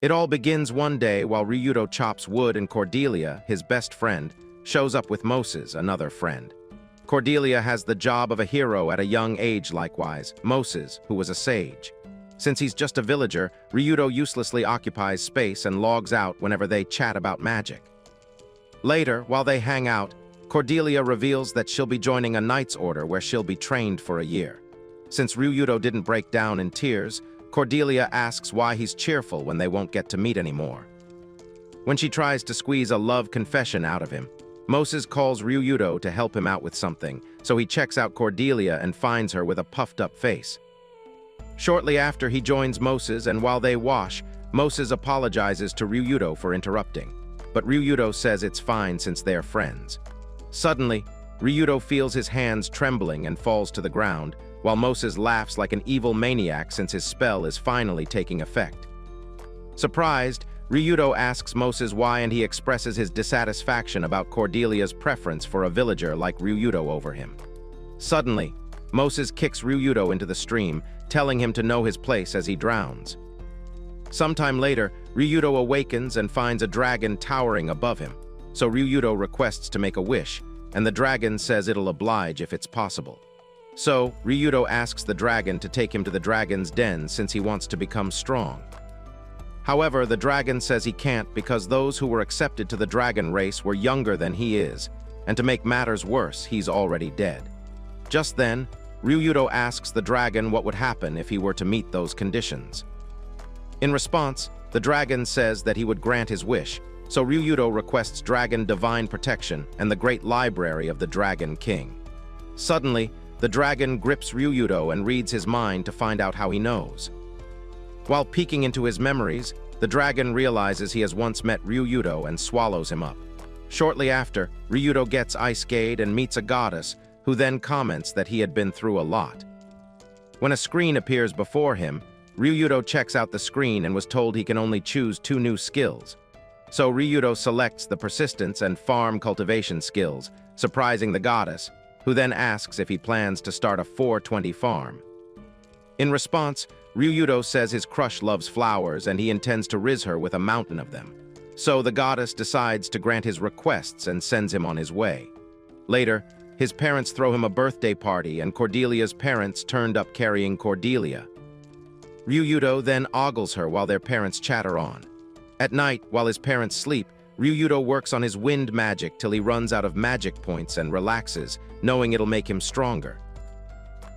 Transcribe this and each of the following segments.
It all begins one day while Ryudo chops wood and Cordelia, his best friend, shows up with Moses, another friend. Cordelia has the job of a hero at a young age likewise, Moses, who was a sage. Since he's just a villager, Ryudo uselessly occupies space and logs out whenever they chat about magic. Later, while they hang out, Cordelia reveals that she'll be joining a knight's order where she'll be trained for a year. Since Ryudo didn't break down in tears, Cordelia asks why he's cheerful when they won't get to meet anymore. When she tries to squeeze a love confession out of him, Moses calls Ryudo to help him out with something, so he checks out Cordelia and finds her with a puffed-up face. Shortly after, he joins Moses, and while they wash, Moses apologizes to Ryudo for interrupting, but Ryudo says it's fine since they're friends. Suddenly, Ryudo feels his hands trembling and falls to the ground, while Moses laughs like an evil maniac since his spell is finally taking effect. Surprised, Ryudo asks Moses why, and he expresses his dissatisfaction about Cordelia's preference for a villager like Ryudo over him. Suddenly, Moses kicks Ryudo into the stream, telling him to know his place as he drowns. Sometime later, Ryudo awakens and finds a dragon towering above him, so Ryudo requests to make a wish, and the dragon says it'll oblige if it's possible. So, Ryudo asks the dragon to take him to the dragon's den since he wants to become strong. However, the dragon says he can't because those who were accepted to the dragon race were younger than he is, and to make matters worse, he's already dead. Just then, Ryudo asks the dragon what would happen if he were to meet those conditions. In response, the dragon says that he would grant his wish, so Ryudo requests dragon divine protection and the great library of the Dragon King. Suddenly, the dragon grips Ryudo and reads his mind to find out how he knows. While peeking into his memories, the dragon realizes he has once met Ryudo and swallows him up. Shortly after, Ryudo gets Ice-Gade and meets a goddess, who then comments that he had been through a lot. When a screen appears before him, Ryudo checks out the screen and was told he can only choose 2 new skills. So Ryudo selects the persistence and farm cultivation skills, surprising the goddess, who then asks if he plans to start a 420 farm. In response, Ryudo says his crush loves flowers and he intends to riz her with a mountain of them. So the goddess decides to grant his requests and sends him on his way. Later, his parents throw him a birthday party and Cordelia's parents turned up carrying Cordelia. Ryudo then ogles her while their parents chatter on. At night, while his parents sleep, Ryudo works on his wind magic till he runs out of magic points and relaxes, knowing it'll make him stronger.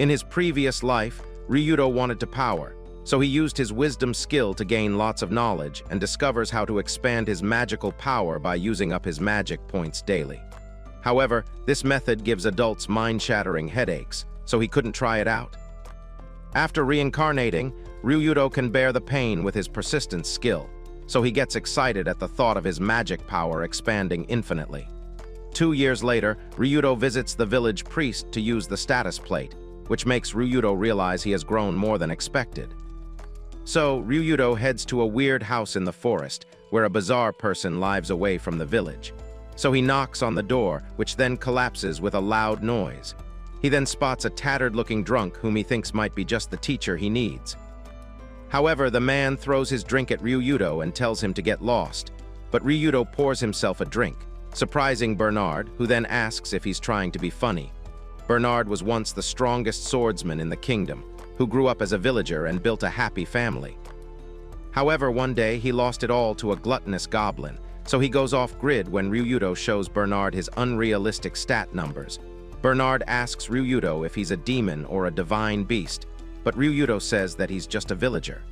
In his previous life, Ryudo wanted to power, so he used his wisdom skill to gain lots of knowledge and discovers how to expand his magical power by using up his magic points daily. However, this method gives adults mind-shattering headaches, so he couldn't try it out. After reincarnating, Ryudo can bear the pain with his persistence skill, so he gets excited at the thought of his magic power expanding infinitely. 2 years later, Ryudo visits the village priest to use the status plate, which makes Ryudo realize he has grown more than expected. So, Ryudo heads to a weird house in the forest, where a bizarre person lives away from the village. So he knocks on the door, which then collapses with a loud noise. He then spots a tattered-looking drunk whom he thinks might be just the teacher he needs. However, the man throws his drink at Ryudo and tells him to get lost, but Ryudo pours himself a drink, surprising Bernard, who then asks if he's trying to be funny. Bernard was once the strongest swordsman in the kingdom, who grew up as a villager and built a happy family. However, one day he lost it all to a gluttonous goblin, so he goes off-grid when Ryudo shows Bernard his unrealistic stat numbers. Bernard asks Ryudo if he's a demon or a divine beast, but Ryudo says that he's just a villager.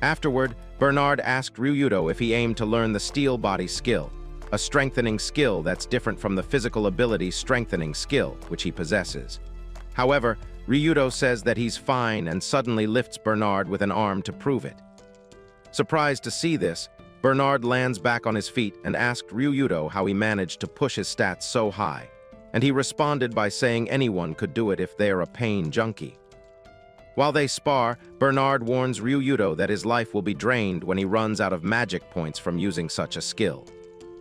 Afterward, Bernard asked Ryudo if he aimed to learn the steel body skill, a strengthening skill that's different from the physical ability strengthening skill, which he possesses. However, Ryudo says that he's fine and suddenly lifts Bernard with an arm to prove it. Surprised to see this, Bernard lands back on his feet and asked Ryudo how he managed to push his stats so high, and he responded by saying anyone could do it if they're a pain junkie. While they spar, Bernard warns Ryudo that his life will be drained when he runs out of magic points from using such a skill.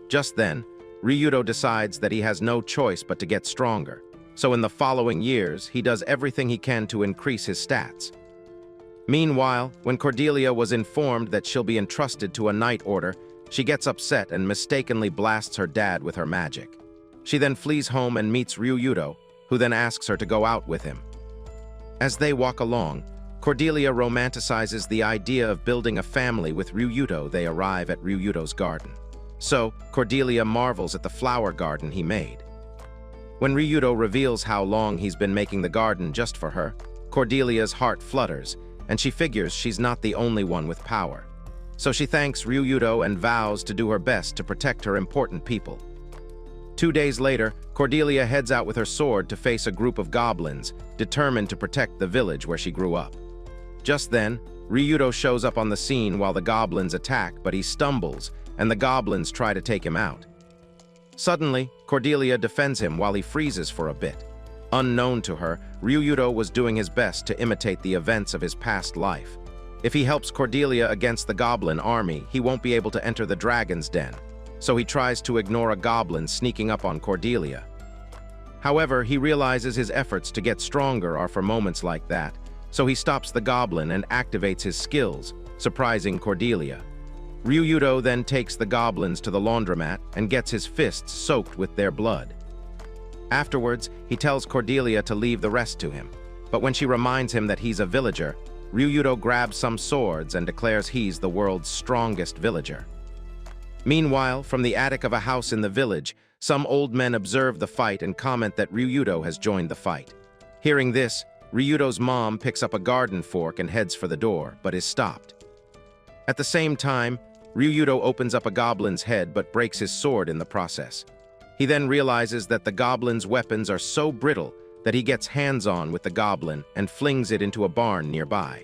Just then, Ryudo decides that he has no choice but to get stronger, so in the following years, he does everything he can to increase his stats. Meanwhile, when Cordelia was informed that she'll be entrusted to a night order, she gets upset and mistakenly blasts her dad with her magic. She then flees home and meets Ryuudo, who then asks her to go out with him. As they walk along, Cordelia romanticizes the idea of building a family with Ryuudo. They arrive at Ryuudo's garden. So, Cordelia marvels at the flower garden he made. When Ryuudo reveals how long he's been making the garden just for her, Cordelia's heart flutters, and she figures she's not the only one with power. So she thanks Ryuudo and vows to do her best to protect her important people. 2 days later, Cordelia heads out with her sword to face a group of goblins, determined to protect the village where she grew up. Just then, Ryuudo shows up on the scene while the goblins attack, but he stumbles, and the goblins try to take him out. Suddenly, Cordelia defends him while he freezes for a bit. Unknown to her, Ryuudo was doing his best to imitate the events of his past life. If he helps Cordelia against the goblin army, he won't be able to enter the dragon's den, so he tries to ignore a goblin sneaking up on Cordelia. However, he realizes his efforts to get stronger are for moments like that, so he stops the goblin and activates his skills, surprising Cordelia. Ryuudo then takes the goblins to the laundromat and gets his fists soaked with their blood. Afterwards, he tells Cordelia to leave the rest to him, but when she reminds him that he's a villager, Ryuudo grabs some swords and declares he's the world's strongest villager. Meanwhile, from the attic of a house in the village, some old men observe the fight and comment that Ryuudo has joined the fight. Hearing this, Ryuudo's mom picks up a garden fork and heads for the door, but is stopped. At the same time, Ryuudo opens up a goblin's head but breaks his sword in the process. He then realizes that the goblin's weapons are so brittle that he gets hands-on with the goblin and flings it into a barn nearby.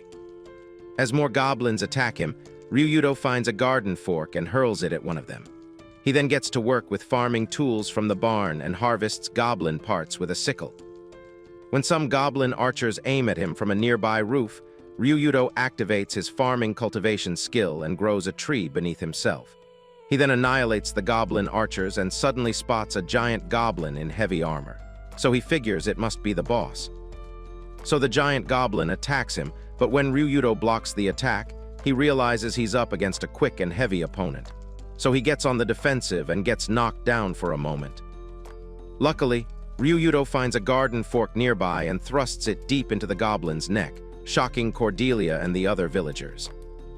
As more goblins attack him, Ryuudo finds a garden fork and hurls it at one of them. He then gets to work with farming tools from the barn and harvests goblin parts with a sickle. When some goblin archers aim at him from a nearby roof, Ryuudo activates his farming cultivation skill and grows a tree beneath himself. He then annihilates the goblin archers and suddenly spots a giant goblin in heavy armor. So he figures it must be the boss. So the giant goblin attacks him, but when Ryuudo blocks the attack, he realizes he's up against a quick and heavy opponent. So he gets on the defensive and gets knocked down for a moment. Luckily, Ryuudo finds a garden fork nearby and thrusts it deep into the goblin's neck, shocking Cordelia and the other villagers.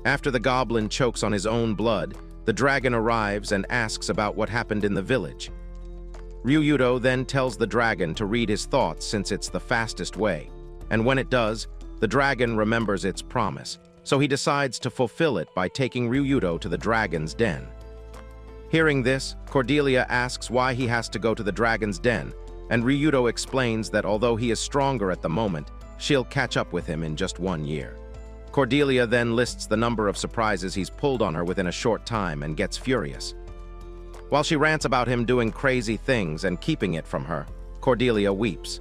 After the goblin chokes on his own blood, the dragon arrives and asks about what happened in the village. Ryuudo then tells the dragon to read his thoughts since it's the fastest way, and when it does, the dragon remembers its promise, so he decides to fulfill it by taking Ryuudo to the dragon's den. Hearing this, Cordelia asks why he has to go to the dragon's den, and Ryuudo explains that although he is stronger at the moment, she'll catch up with him in just 1 year. Cordelia then lists the number of surprises he's pulled on her within a short time and gets furious. While she rants about him doing crazy things and keeping it from her, Cordelia weeps.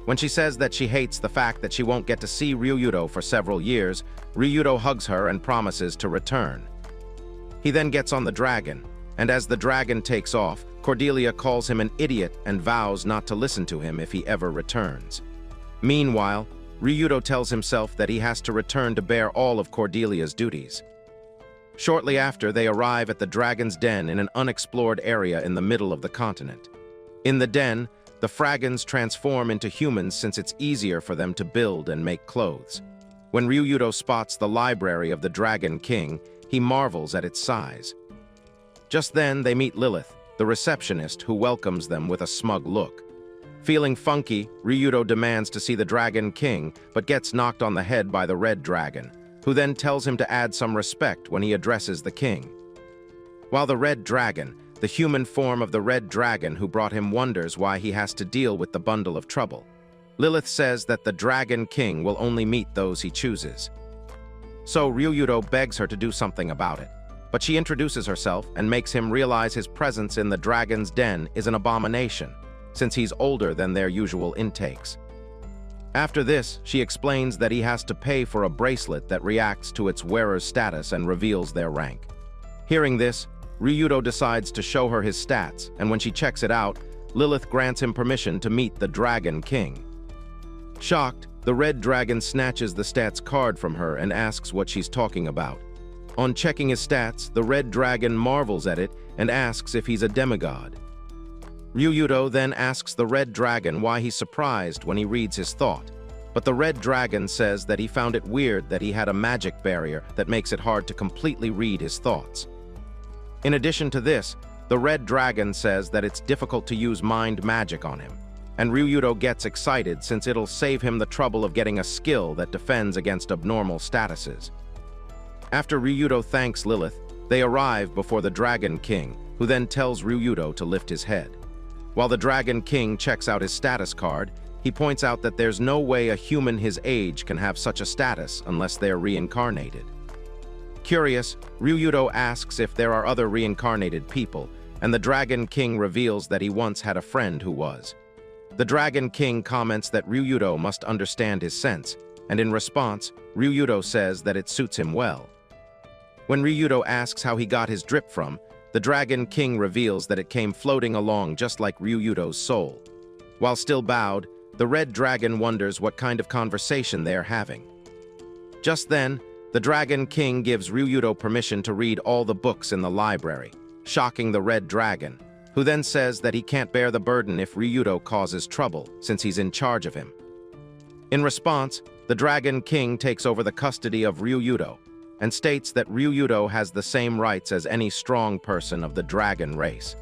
When she says that she hates the fact that she won't get to see Ryuudo for several years, Ryuudo hugs her and promises to return. He then gets on the dragon, and as the dragon takes off, Cordelia calls him an idiot and vows not to listen to him if he ever returns. Meanwhile, Ryuudo tells himself that he has to return to bear all of Cordelia's duties. Shortly after, they arrive at the dragon's den in an unexplored area in the middle of the continent. In the den, the Fragons transform into humans since it's easier for them to build and make clothes. When Ryuudo spots the library of the Dragon King, he marvels at its size. Just then, they meet Lilith, the receptionist, who welcomes them with a smug look. Feeling funky, Ryuudo demands to see the Dragon King, but gets knocked on the head by the Red Dragon, who then tells him to add some respect when he addresses the king. While the Red Dragon, the human form of the Red Dragon who brought him, wonders why he has to deal with the bundle of trouble, Lilith says that the Dragon King will only meet those he chooses. So Ryuudo begs her to do something about it, but she introduces herself and makes him realize his presence in the dragon's den is an abomination, since he's older than their usual intakes. After this, she explains that he has to pay for a bracelet that reacts to its wearer's status and reveals their rank. Hearing this, Ryuudo decides to show her his stats, and when she checks it out, Lilith grants him permission to meet the Dragon King. Shocked, the red dragon snatches the stats card from her and asks what she's talking about. On checking his stats, the red dragon marvels at it and asks if he's a demigod. Ryudo then asks the red dragon why he's surprised when he reads his thought, but the red dragon says that he found it weird that he had a magic barrier that makes it hard to completely read his thoughts. In addition to this, the red dragon says that it's difficult to use mind magic on him, and Ryudo gets excited since it'll save him the trouble of getting a skill that defends against abnormal statuses. After Ryudo thanks Lilith, they arrive before the Dragon King, who then tells Ryudo to lift his head. While the Dragon King checks out his status card, he points out that there's no way a human his age can have such a status unless they're reincarnated. Curious, Ryudo asks if there are other reincarnated people, and the Dragon King reveals that he once had a friend who was. The Dragon King comments that Ryudo must understand his sense, and in response, Ryudo says that it suits him well. When Ryudo asks how he got his drip from, the Dragon King reveals that it came floating along just like Ryudo's soul. While still bowed, the red dragon wonders what kind of conversation they are having. Just then, the Dragon King gives Ryudo permission to read all the books in the library, shocking the red dragon, who then says that he can't bear the burden if Ryudo causes trouble, since he's in charge of him. In response, the Dragon King takes over the custody of Ryudo, and states that Ryudo has the same rights as any strong person of the dragon race.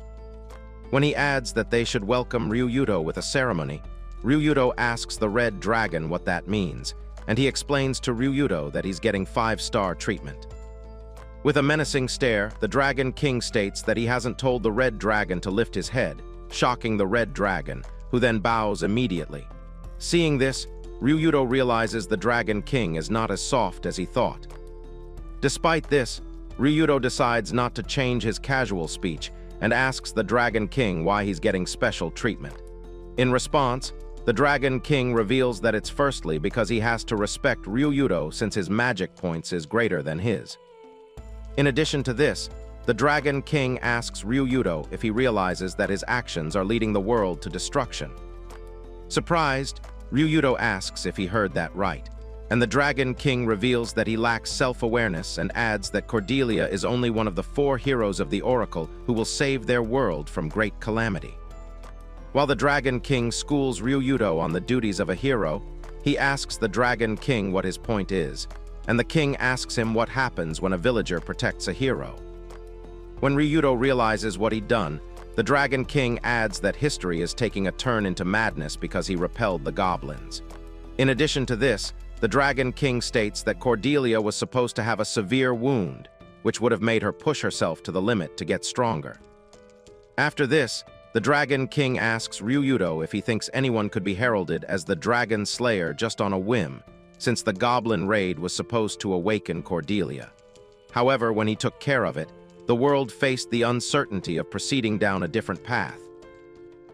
When he adds that they should welcome Ryudo with a ceremony, Ryudo asks the red dragon what that means, and he explains to Ryudo that he's getting 5-star treatment. With a menacing stare, the Dragon King states that he hasn't told the red dragon to lift his head, shocking the red dragon, who then bows immediately. Seeing this, Ryudo realizes the Dragon King is not as soft as he thought. Despite this, Ryudo decides not to change his casual speech and asks the Dragon King why he's getting special treatment. In response, the Dragon King reveals that it's firstly because he has to respect Ryudo since his magic points is greater than his. In addition to this, the Dragon King asks Ryudo if he realizes that his actions are leading the world to destruction. Surprised, Ryudo asks if he heard that right, and the Dragon King reveals that he lacks self-awareness and adds that Cordelia is only one of the 4 heroes of the Oracle who will save their world from great calamity. While the Dragon King schools Ryudo on the duties of a hero, he asks the Dragon King what his point is, and the king asks him what happens when a villager protects a hero. When Ryudo realizes what he'd done, the Dragon King adds that history is taking a turn into madness because he repelled the goblins. In addition to this, the Dragon King states that Cordelia was supposed to have a severe wound, which would have made her push herself to the limit to get stronger. After this, the Dragon King asks Ryudo if he thinks anyone could be heralded as the Dragon Slayer just on a whim, since the goblin raid was supposed to awaken Cordelia. However, when he took care of it, the world faced the uncertainty of proceeding down a different path.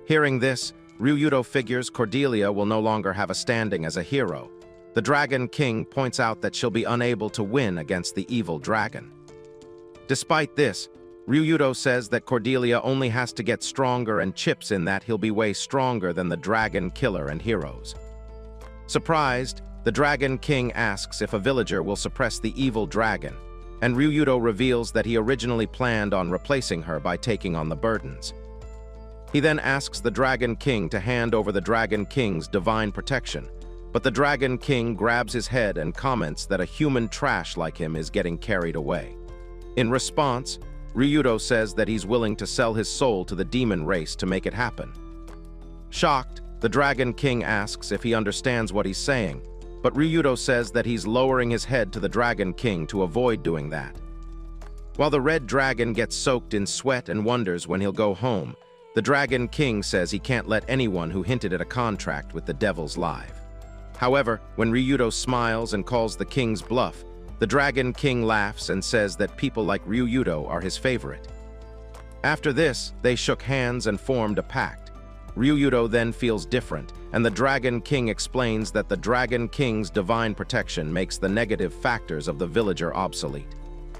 Hearing this, Ryudo figures Cordelia will no longer have a standing as a hero. The Dragon King points out that she'll be unable to win against the evil dragon. Despite this, Ryudo says that Cordelia only has to get stronger and chips in that he'll be way stronger than the dragon killer and heroes. Surprised, the Dragon King asks if a villager will suppress the evil dragon, and Ryudo reveals that he originally planned on replacing her by taking on the burdens. He then asks the Dragon King to hand over the Dragon King's divine protection, but the Dragon King grabs his head and comments that a human trash like him is getting carried away. In response, Ryudo says that he's willing to sell his soul to the demon race to make it happen. Shocked, the Dragon King asks if he understands what he's saying, but Ryudo says that he's lowering his head to the Dragon King to avoid doing that. While the red dragon gets soaked in sweat and wonders when he'll go home, the Dragon King says he can't let anyone who hinted at a contract with the devils live. However, when Ryudo smiles and calls the king's bluff, the Dragon King laughs and says that people like Ryudo are his favorite. After this, they shook hands and formed a pact. Ryudo then feels different, and the Dragon King explains that the Dragon King's divine protection makes the negative factors of the villager obsolete.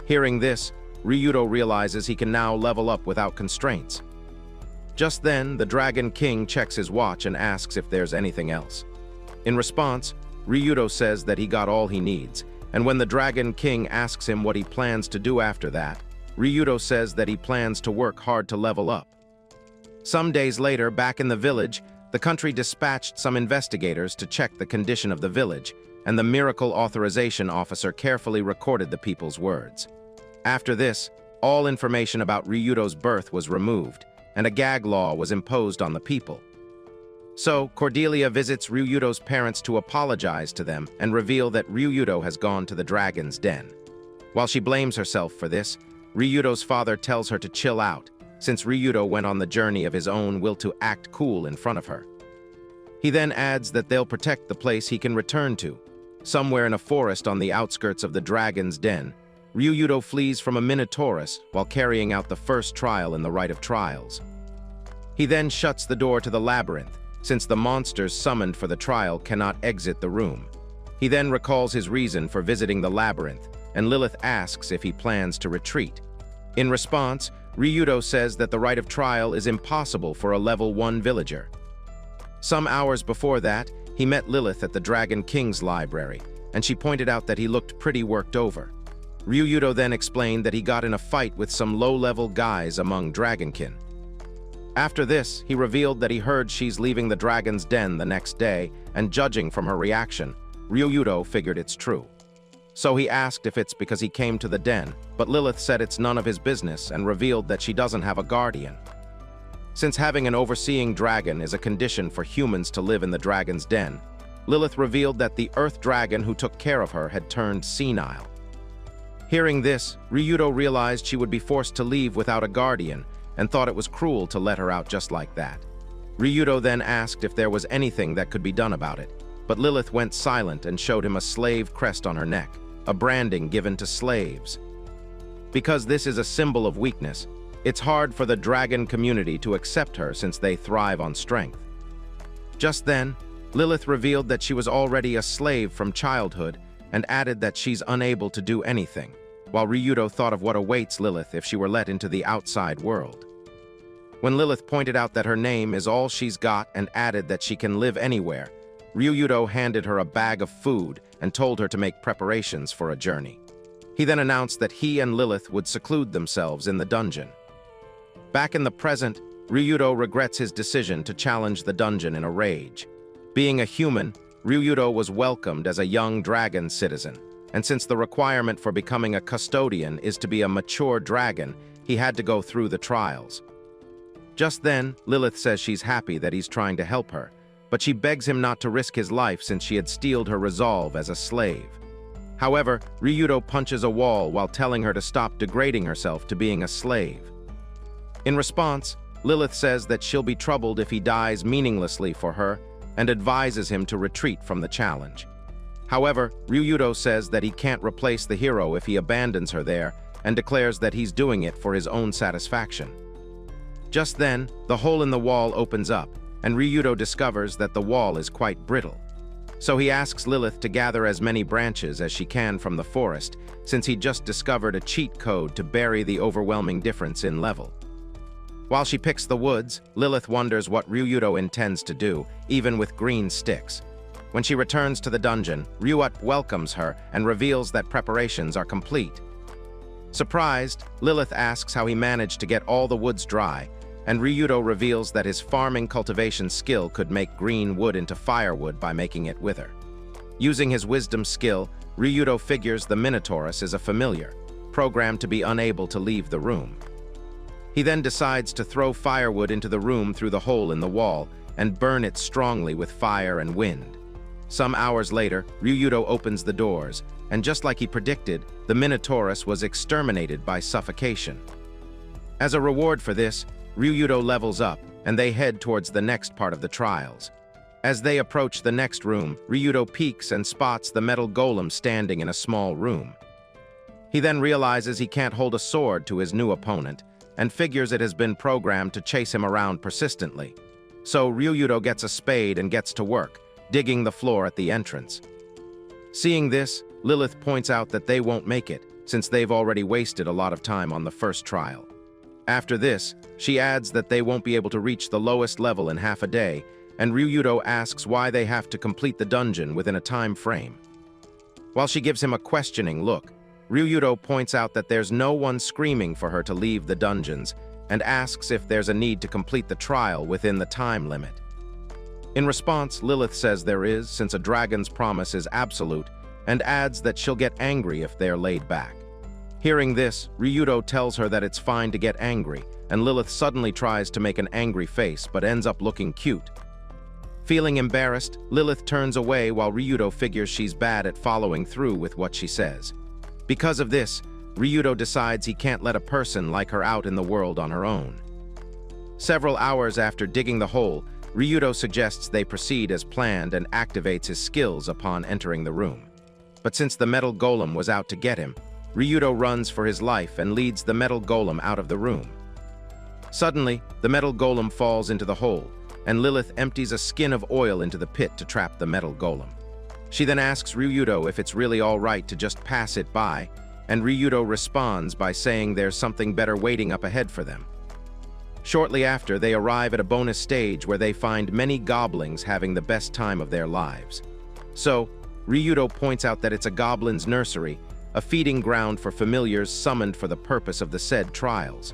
Hearing this, Ryudo realizes he can now level up without constraints. Just then, the Dragon King checks his watch and asks if there's anything else. In response, Ryudo says that he got all he needs, and when the Dragon King asks him what he plans to do after that, Ryudo says that he plans to work hard to level up. Some days later, back in the village, the country dispatched some investigators to check the condition of the village, and the miracle authorization officer carefully recorded the people's words. After this, all information about Ryudo's birth was removed, and a gag law was imposed on the people. So, Cordelia visits Ryudo's parents to apologize to them and reveal that Ryudo has gone to the dragon's den. While she blames herself for this, Ryudo's father tells her to chill out, since Ryudo went on the journey of his own will to act cool in front of her. He then adds that they'll protect the place he can return to. Somewhere in a forest on the outskirts of the dragon's den, Ryudo flees from a Minotaurus while carrying out the first trial in the Rite of Trials. He then shuts the door to the Labyrinth, since the monsters summoned for the trial cannot exit the room. He then recalls his reason for visiting the Labyrinth, and Lilith asks if he plans to retreat. In response, Ryudo says that the Rite of Trial is impossible for a level 1 villager. Some hours before that, he met Lilith at the Dragon King's library, and she pointed out that he looked pretty worked over. Ryudo then explained that he got in a fight with some low-level guys among Dragonkin. After this, he revealed that he heard she's leaving the dragon's den the next day, and judging from her reaction, Ryudo figured it's true. So he asked if it's because he came to the den, but Lilith said it's none of his business and revealed that she doesn't have a guardian. Since having an overseeing dragon is a condition for humans to live in the dragon's den, Lilith revealed that the earth dragon who took care of her had turned senile. Hearing this, Ryudo realized she would be forced to leave without a guardian, and thought it was cruel to let her out just like that. Ryudo then asked if there was anything that could be done about it, but Lilith went silent and showed him a slave crest on her neck, a branding given to slaves. Because this is a symbol of weakness, it's hard for the dragon community to accept her since they thrive on strength. Just then, Lilith revealed that she was already a slave from childhood and added that she's unable to do anything, while Ryudo thought of what awaits Lilith if she were let into the outside world. When Lilith pointed out that her name is all she's got and added that she can live anywhere, Ryudo handed her a bag of food and told her to make preparations for a journey. He then announced that he and Lilith would seclude themselves in the dungeon. Back in the present, Ryudo regrets his decision to challenge the dungeon in a rage. Being a human, Ryudo was welcomed as a young dragon citizen, and since the requirement for becoming a custodian is to be a mature dragon, he had to go through the trials. Just then, Lilith says she's happy that he's trying to help her, but she begs him not to risk his life since she had steeled her resolve as a slave. However, Ryudo punches a wall while telling her to stop degrading herself to being a slave. In response, Lilith says that she'll be troubled if he dies meaninglessly for her and advises him to retreat from the challenge. However, Ryudo says that he can't replace the hero if he abandons her there and declares that he's doing it for his own satisfaction. Just then, the hole in the wall opens up, and Ryudo discovers that the wall is quite brittle. So he asks Lilith to gather as many branches as she can from the forest, since he just discovered a cheat code to bury the overwhelming difference in level. While she picks the woods, Lilith wonders what Ryudo intends to do, even with green sticks. When she returns to the dungeon, Ryuut welcomes her and reveals that preparations are complete. Surprised, Lilith asks how he managed to get all the woods dry, and Ryudo reveals that his farming cultivation skill could make green wood into firewood by making it wither. Using his wisdom skill, Ryudo figures the Minotaurus is a familiar, programmed to be unable to leave the room. He then decides to throw firewood into the room through the hole in the wall and burn it strongly with fire and wind. Some hours later, Ryudo opens the doors, and just like he predicted, the Minotaurus was exterminated by suffocation. As a reward for this, Ryudo levels up, and they head towards the next part of the trials. As they approach the next room, Ryudo peeks and spots the metal golem standing in a small room. He then realizes he can't hold a sword to his new opponent, and figures it has been programmed to chase him around persistently. So Ryudo gets a spade and gets to work, digging the floor at the entrance. Seeing this, Lilith points out that they won't make it, since they've already wasted a lot of time on the first trial. After this, she adds that they won't be able to reach the lowest level in half a day, and Ryudo asks why they have to complete the dungeon within a time frame. While she gives him a questioning look, Ryudo points out that there's no one screaming for her to leave the dungeons and asks if there's a need to complete the trial within the time limit. In response, Lilith says there is, since a dragon's promise is absolute, and adds that she'll get angry if they're laid back. Hearing this, Ryudo tells her that it's fine to get angry, and Lilith suddenly tries to make an angry face but ends up looking cute. Feeling embarrassed, Lilith turns away while Ryudo figures she's bad at following through with what she says. Because of this, Ryudo decides he can't let a person like her out in the world on her own. Several hours after digging the hole, Ryudo suggests they proceed as planned and activates his skills upon entering the room. But since the metal golem was out to get him, Ryudo runs for his life and leads the metal golem out of the room. Suddenly, the metal golem falls into the hole, and Lilith empties a skin of oil into the pit to trap the metal golem. She then asks Ryudo if it's really all right to just pass it by, and Ryudo responds by saying there's something better waiting up ahead for them. Shortly after, they arrive at a bonus stage where they find many goblins having the best time of their lives. So, Ryudo points out that it's a goblin's nursery, a feeding ground for familiars summoned for the purpose of the said trials.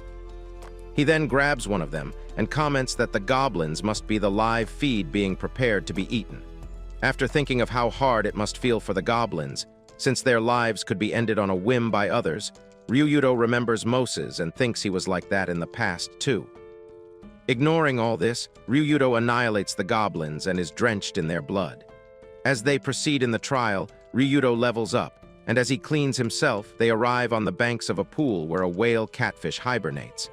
He then grabs one of them and comments that the goblins must be the live feed being prepared to be eaten. After thinking of how hard it must feel for the goblins, since their lives could be ended on a whim by others, Ryudo remembers Moses and thinks he was like that in the past too. Ignoring all this, Ryudo annihilates the goblins and is drenched in their blood. As they proceed in the trial, Ryudo levels up, and as he cleans himself, they arrive on the banks of a pool where a whale catfish hibernates.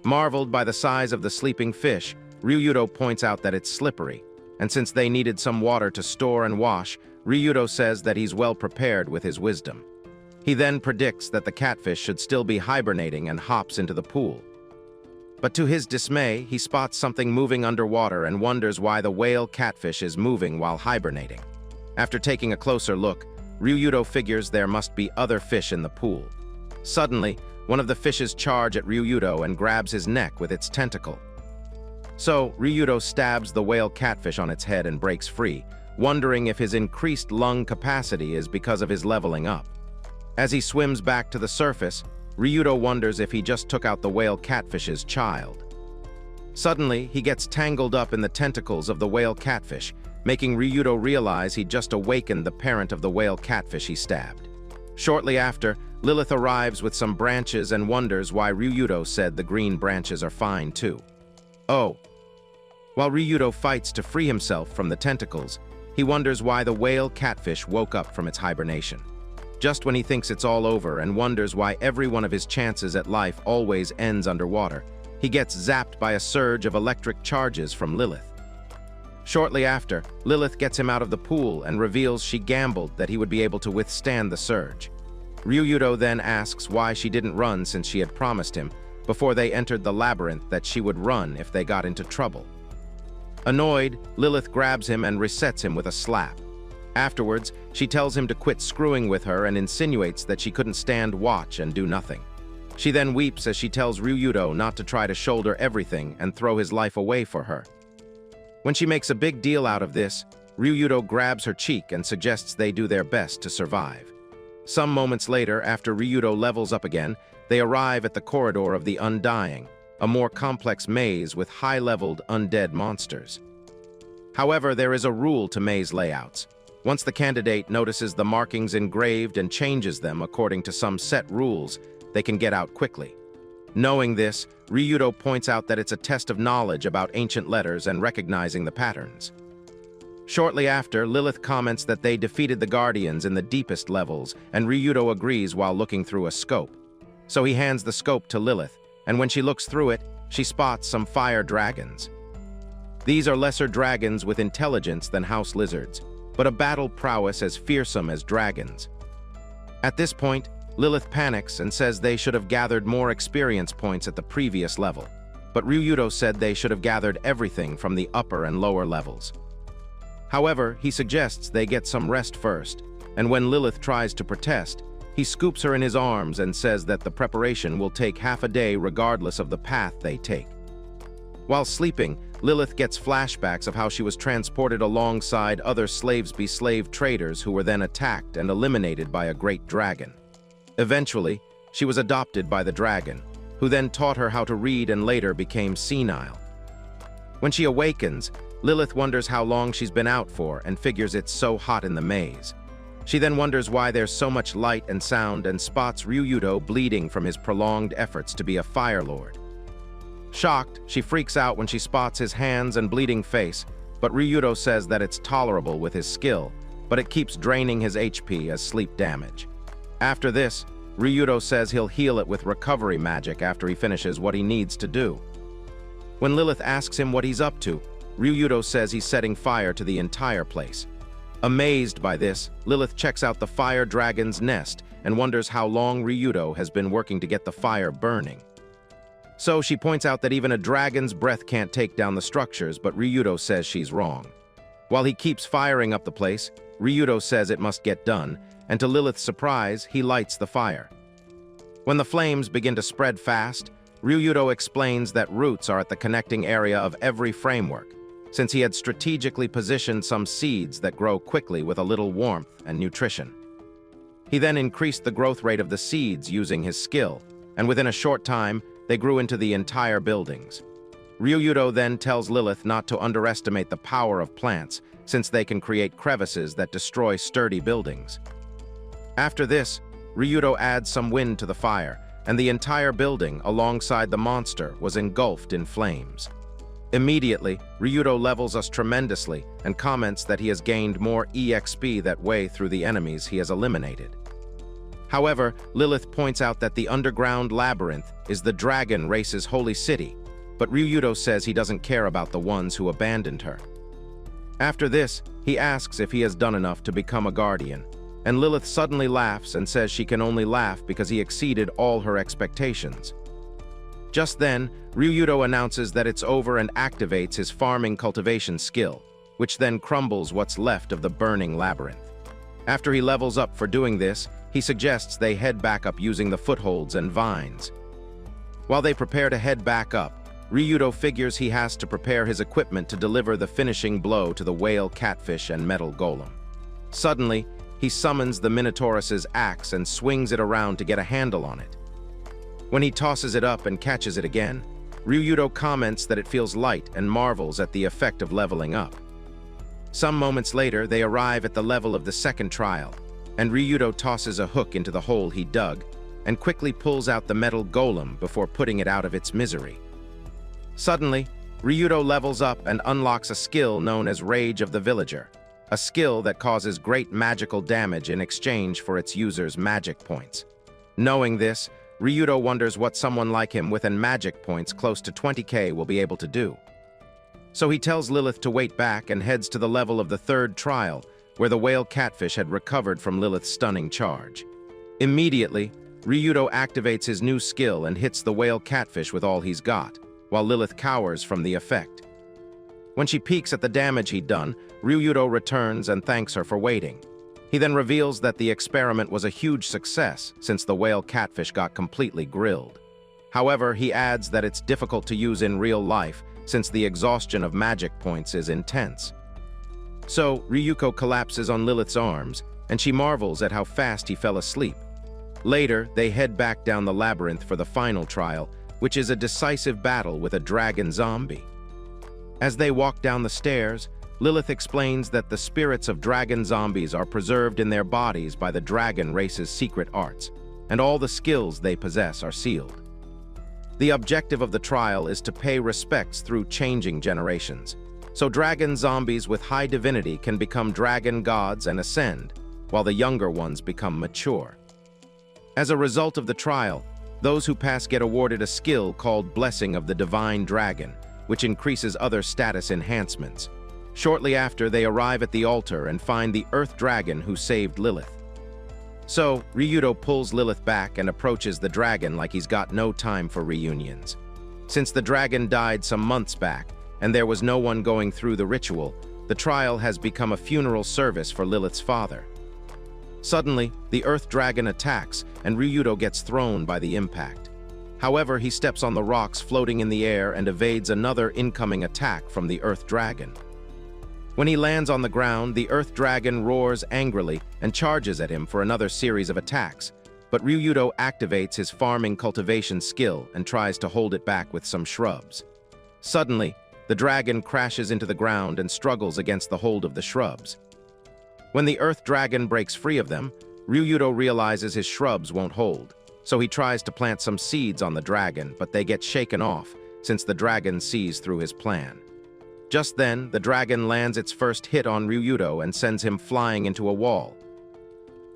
Marveled by the size of the sleeping fish, Ryudo points out that it's slippery, and since they needed some water to store and wash, Ryudo says that he's well prepared with his wisdom. He then predicts that the catfish should still be hibernating and hops into the pool. But to his dismay, he spots something moving underwater and wonders why the whale catfish is moving while hibernating. After taking a closer look, Ryudo figures there must be other fish in the pool. Suddenly, one of the fishes charge at Ryudo and grabs his neck with its tentacle. So, Ryudo stabs the whale catfish on its head and breaks free, wondering if his increased lung capacity is because of his leveling up. As he swims back to the surface, Ryudo wonders if he just took out the whale catfish's child. Suddenly, he gets tangled up in the tentacles of the whale catfish, making Ryudo realize he'd just awakened the parent of the whale catfish he stabbed. Shortly after, Lilith arrives with some branches and wonders why Ryudo said the green branches are fine too. Oh. While Ryudo fights to free himself from the tentacles, he wonders why the whale catfish woke up from its hibernation. Just when he thinks it's all over and wonders why every one of his chances at life always ends underwater, he gets zapped by a surge of electric charges from Lilith. Shortly after, Lilith gets him out of the pool and reveals she gambled that he would be able to withstand the surge. Ryudo then asks why she didn't run since she had promised him, before they entered the labyrinth, that she would run if they got into trouble. Annoyed, Lilith grabs him and resets him with a slap. Afterwards, she tells him to quit screwing with her and insinuates that she couldn't stand watch and do nothing. She then weeps as she tells Ryudo not to try to shoulder everything and throw his life away for her. When she makes a big deal out of this, Ryudo grabs her cheek and suggests they do their best to survive. Some moments later, after Ryudo levels up again, they arrive at the corridor of the Undying, a more complex maze with high-leveled undead monsters. However, there is a rule to maze layouts. Once the candidate notices the markings engraved and changes them according to some set rules, they can get out quickly. Knowing this, Ryudo points out that it's a test of knowledge about ancient letters and recognizing the patterns. Shortly after, Lilith comments that they defeated the Guardians in the deepest levels, and Ryudo agrees while looking through a scope. So he hands the scope to Lilith, and when she looks through it, she spots some fire dragons. These are lesser dragons with intelligence than house lizards, but a battle prowess as fearsome as dragons. At this point, Lilith panics and says they should have gathered more experience points at the previous level, but Ryudo said they should have gathered everything from the upper and lower levels. However, he suggests they get some rest first, and when Lilith tries to protest, he scoops her in his arms and says that the preparation will take half a day regardless of the path they take. While sleeping, Lilith gets flashbacks of how she was transported alongside other slaves-be-slave traders who were then attacked and eliminated by a great dragon. Eventually, she was adopted by the dragon, who then taught her how to read and later became senile. When she awakens, Lilith wonders how long she's been out for and figures it's so hot in the maze. She then wonders why there's so much light and sound and spots Ryudo bleeding from his prolonged efforts to be a Fire Lord. Shocked, she freaks out when she spots his hands and bleeding face, but Ryudo says that it's tolerable with his skill, but it keeps draining his HP as sleep damage. After this, Ryudo says he'll heal it with recovery magic after he finishes what he needs to do. When Lilith asks him what he's up to, Ryudo says he's setting fire to the entire place. Amazed by this, Lilith checks out the fire dragon's nest and wonders how long Ryudo has been working to get the fire burning. So she points out that even a dragon's breath can't take down the structures, but Ryudo says she's wrong. While he keeps firing up the place, Ryudo says it must get done, and to Lilith's surprise, he lights the fire. When the flames begin to spread fast, Ryudo explains that roots are at the connecting area of every framework, since he had strategically positioned some seeds that grow quickly with a little warmth and nutrition. He then increased the growth rate of the seeds using his skill, and within a short time, they grew into the entire buildings. Ryudo then tells Lilith not to underestimate the power of plants, since they can create crevices that destroy sturdy buildings. After this, Ryudo adds some wind to the fire, and the entire building, alongside the monster, was engulfed in flames. Immediately, Ryudo levels us tremendously and comments that he has gained more EXP that way through the enemies he has eliminated. However, Lilith points out that the underground Labyrinth is the dragon race's holy city, but Ryudo says he doesn't care about the ones who abandoned her. After this, he asks if he has done enough to become a guardian, and Lilith suddenly laughs and says she can only laugh because he exceeded all her expectations. Just then, Ryudo announces that it's over and activates his farming cultivation skill, which then crumbles what's left of the burning labyrinth. After he levels up for doing this, he suggests they head back up using the footholds and vines. While they prepare to head back up, Ryudo figures he has to prepare his equipment to deliver the finishing blow to the whale catfish and metal golem. Suddenly, he summons the Minotaurus's axe and swings it around to get a handle on it. When he tosses it up and catches it again, Ryudo comments that it feels light and marvels at the effect of leveling up. Some moments later, they arrive at the level of the second trial, and Ryudo tosses a hook into the hole he dug and quickly pulls out the metal golem before putting it out of its misery. Suddenly, Ryudo levels up and unlocks a skill known as Rage of the Villager, a skill that causes great magical damage in exchange for its user's magic points. Knowing this, Ryudo wonders what someone like him with magic points close to 20k will be able to do. So he tells Lilith to wait back and heads to the level of the third trial, where the whale catfish had recovered from Lilith's stunning charge. Immediately, Ryudo activates his new skill and hits the whale catfish with all he's got, while Lilith cowers from the effect. When she peeks at the damage he'd done, Ryudo returns and thanks her for waiting. He then reveals that the experiment was a huge success since the whale catfish got completely grilled. However, he adds that it's difficult to use in real life since the exhaustion of magic points is intense. So, Ryuko collapses on Lilith's arms, and she marvels at how fast he fell asleep. Later, they head back down the labyrinth for the final trial, which is a decisive battle with a dragon zombie. As they walk down the stairs, Lilith explains that the spirits of dragon zombies are preserved in their bodies by the dragon race's secret arts, and all the skills they possess are sealed. The objective of the trial is to pay respects through changing generations, so dragon zombies with high divinity can become dragon gods and ascend, while the younger ones become mature. As a result of the trial, those who pass get awarded a skill called Blessing of the Divine Dragon, which increases other status enhancements. Shortly after, they arrive at the altar and find the Earth Dragon who saved Lilith. So, Ryudo pulls Lilith back and approaches the dragon like he's got no time for reunions. Since the dragon died some months back, and there was no one going through the ritual, the trial has become a funeral service for Lilith's father. Suddenly, the Earth Dragon attacks, and Ryudo gets thrown by the impact. However, he steps on the rocks floating in the air and evades another incoming attack from the Earth Dragon. When he lands on the ground, the Earth Dragon roars angrily and charges at him for another series of attacks, but Ryudo activates his farming cultivation skill and tries to hold it back with some shrubs. Suddenly, the dragon crashes into the ground and struggles against the hold of the shrubs. When the Earth Dragon breaks free of them, Ryudo realizes his shrubs won't hold, so he tries to plant some seeds on the dragon, but they get shaken off since the dragon sees through his plan. Just then, the dragon lands its first hit on Ryudo and sends him flying into a wall.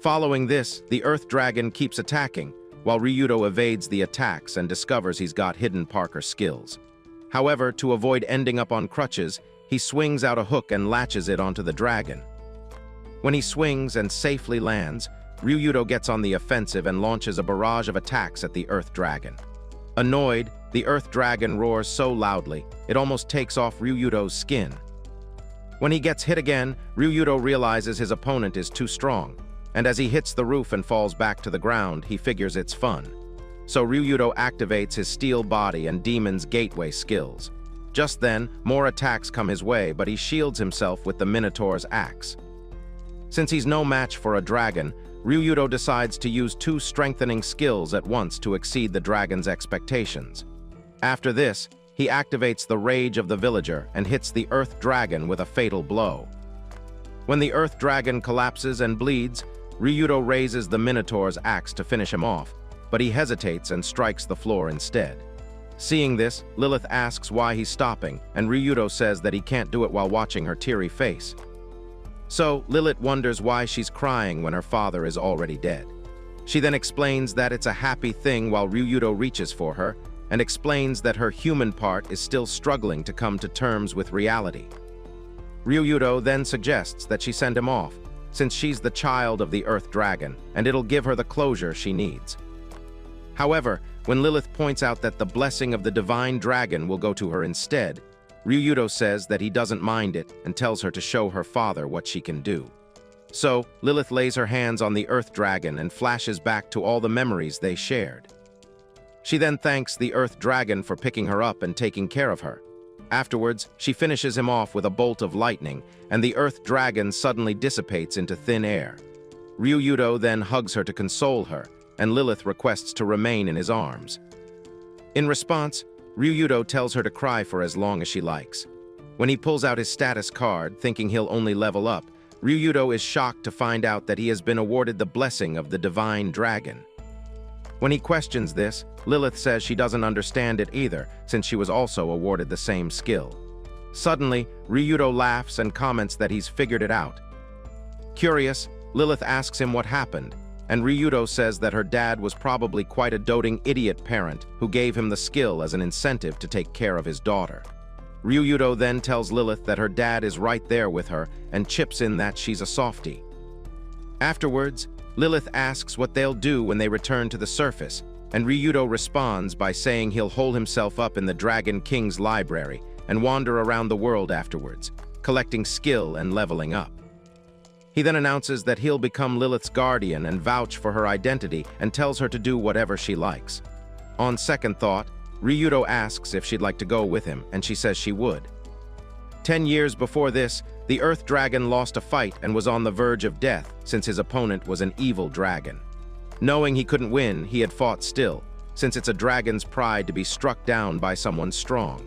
Following this, the Earth Dragon keeps attacking, while Ryudo evades the attacks and discovers he's got hidden Parker skills. However, to avoid ending up on crutches, he swings out a hook and latches it onto the dragon. When he swings and safely lands, Ryudo gets on the offensive and launches a barrage of attacks at the Earth Dragon. Annoyed, the Earth Dragon roars so loudly, it almost takes off Ryudo's skin. When he gets hit again, Ryudo realizes his opponent is too strong, and as he hits the roof and falls back to the ground, he figures it's fun. So Ryudo activates his steel body and Demon's Gateway skills. Just then, more attacks come his way, but he shields himself with the Minotaur's axe. Since he's no match for a dragon, Ryudo decides to use two strengthening skills at once to exceed the dragon's expectations. After this, he activates the Rage of the Villager and hits the Earth Dragon with a fatal blow. When the Earth Dragon collapses and bleeds, Ryudo raises the Minotaur's axe to finish him off, but he hesitates and strikes the floor instead. Seeing this, Lilith asks why he's stopping, and Ryudo says that he can't do it while watching her teary face. So, Lilith wonders why she's crying when her father is already dead. She then explains that it's a happy thing while Ryudo reaches for her, and explains that her human part is still struggling to come to terms with reality. Ryudo then suggests that she send him off, since she's the child of the Earth Dragon, and it'll give her the closure she needs. However, when Lilith points out that the blessing of the Divine Dragon will go to her instead, Ryudo says that he doesn't mind it and tells her to show her father what she can do. So, Lilith lays her hands on the Earth Dragon and flashes back to all the memories they shared. She then thanks the Earth Dragon for picking her up and taking care of her. Afterwards, she finishes him off with a bolt of lightning, and the Earth Dragon suddenly dissipates into thin air. Ryudo then hugs her to console her, and Lilith requests to remain in his arms. In response, Ryudo tells her to cry for as long as she likes. When he pulls out his status card, thinking he'll only level up, Ryudo is shocked to find out that he has been awarded the blessing of the Divine Dragon. When he questions this, Lilith says she doesn't understand it either, since she was also awarded the same skill. Suddenly, Ryudo laughs and comments that he's figured it out. Curious, Lilith asks him what happened, and Ryudo says that her dad was probably quite a doting idiot parent who gave him the skill as an incentive to take care of his daughter. Ryudo then tells Lilith that her dad is right there with her and chips in that she's a softie. Afterwards, Lilith asks what they'll do when they return to the surface, and Ryudo responds by saying he'll hole himself up in the Dragon King's library and wander around the world afterwards, collecting skill and leveling up. He then announces that he'll become Lilith's guardian and vouch for her identity and tells her to do whatever she likes. On second thought, Ryudo asks if she'd like to go with him, and she says she would. 10 years before this, the Earth Dragon lost a fight and was on the verge of death since his opponent was an evil dragon. Knowing he couldn't win, he had fought still, since it's a dragon's pride to be struck down by someone strong.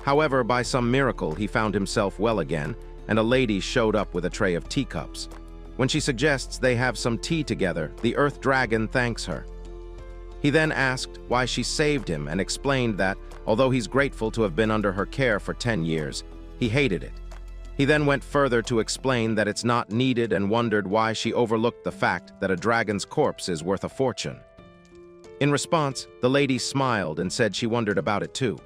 However, by some miracle, he found himself well again, and a lady showed up with a tray of teacups. When she suggests they have some tea together, the Earth Dragon thanks her. He then asked why she saved him and explained that, although he's grateful to have been under her care for 10 years, he hated it. He then went further to explain that it's not needed and wondered why she overlooked the fact that a dragon's corpse is worth a fortune. In response, the lady smiled and said she wondered about it too.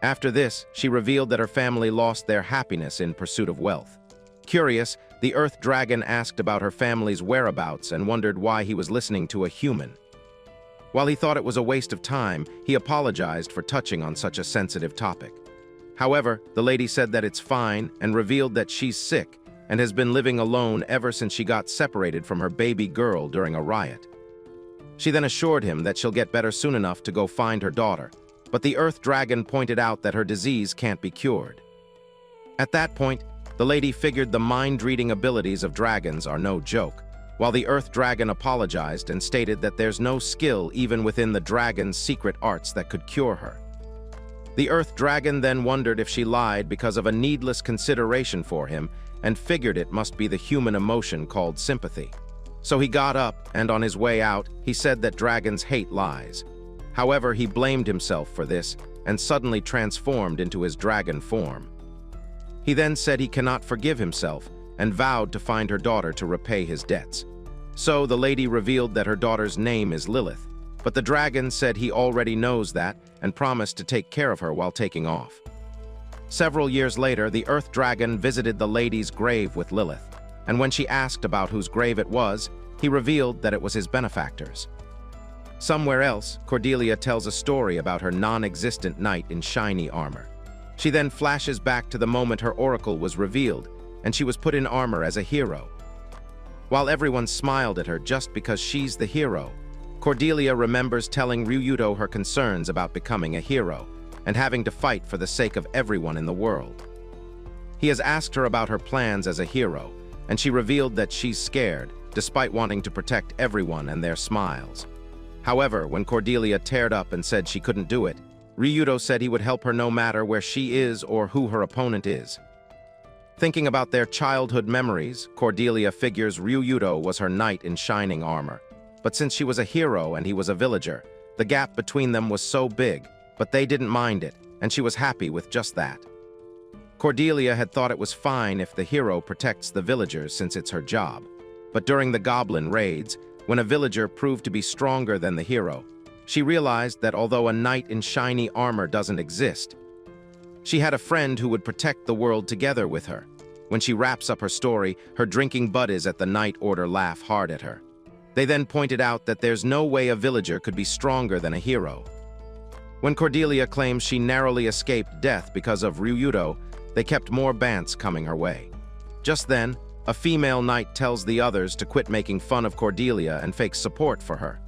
After this, she revealed that her family lost their happiness in pursuit of wealth. Curious, the Earth Dragon asked about her family's whereabouts and wondered why he was listening to a human. While he thought it was a waste of time, he apologized for touching on such a sensitive topic. However, the lady said that it's fine and revealed that she's sick and has been living alone ever since she got separated from her baby girl during a riot. She then assured him that she'll get better soon enough to go find her daughter, but the Earth Dragon pointed out that her disease can't be cured. At that point, the lady figured the mind-reading abilities of dragons are no joke, while the Earth Dragon apologized and stated that there's no skill even within the dragon's secret arts that could cure her. The Earth Dragon then wondered if she lied because of a needless consideration for him and figured it must be the human emotion called sympathy. So he got up, and on his way out, he said that dragons hate lies. However, he blamed himself for this and suddenly transformed into his dragon form. He then said he cannot forgive himself and vowed to find her daughter to repay his debts. So the lady revealed that her daughter's name is Lilith, but the dragon said he already knows that and promised to take care of her while taking off. Several years later, the Earth Dragon visited the lady's grave with Lilith, and when she asked about whose grave it was, he revealed that it was his benefactor's. Somewhere else, Cordelia tells a story about her non-existent knight in shiny armor. She then flashes back to the moment her oracle was revealed, and she was put in armor as a hero. While everyone smiled at her just because she's the hero, Cordelia remembers telling Ryuto her concerns about becoming a hero and having to fight for the sake of everyone in the world. He has asked her about her plans as a hero, and she revealed that she's scared, despite wanting to protect everyone and their smiles. However, when Cordelia teared up and said she couldn't do it, Ryuto said he would help her no matter where she is or who her opponent is. Thinking about their childhood memories, Cordelia figures Ryuto was her knight in shining armor. But since she was a hero and he was a villager, the gap between them was so big, but they didn't mind it, and she was happy with just that. Cordelia had thought it was fine if the hero protects the villagers since it's her job. But during the goblin raids, when a villager proved to be stronger than the hero, she realized that although a knight in shiny armor doesn't exist, she had a friend who would protect the world together with her. When she wraps up her story, her drinking buddies at the Night Order laugh hard at her. They then pointed out that there's no way a villager could be stronger than a hero. When Cordelia claims she narrowly escaped death because of Ryuto, they kept more bants coming her way. Just then, a female knight tells the others to quit making fun of Cordelia and fake support for her.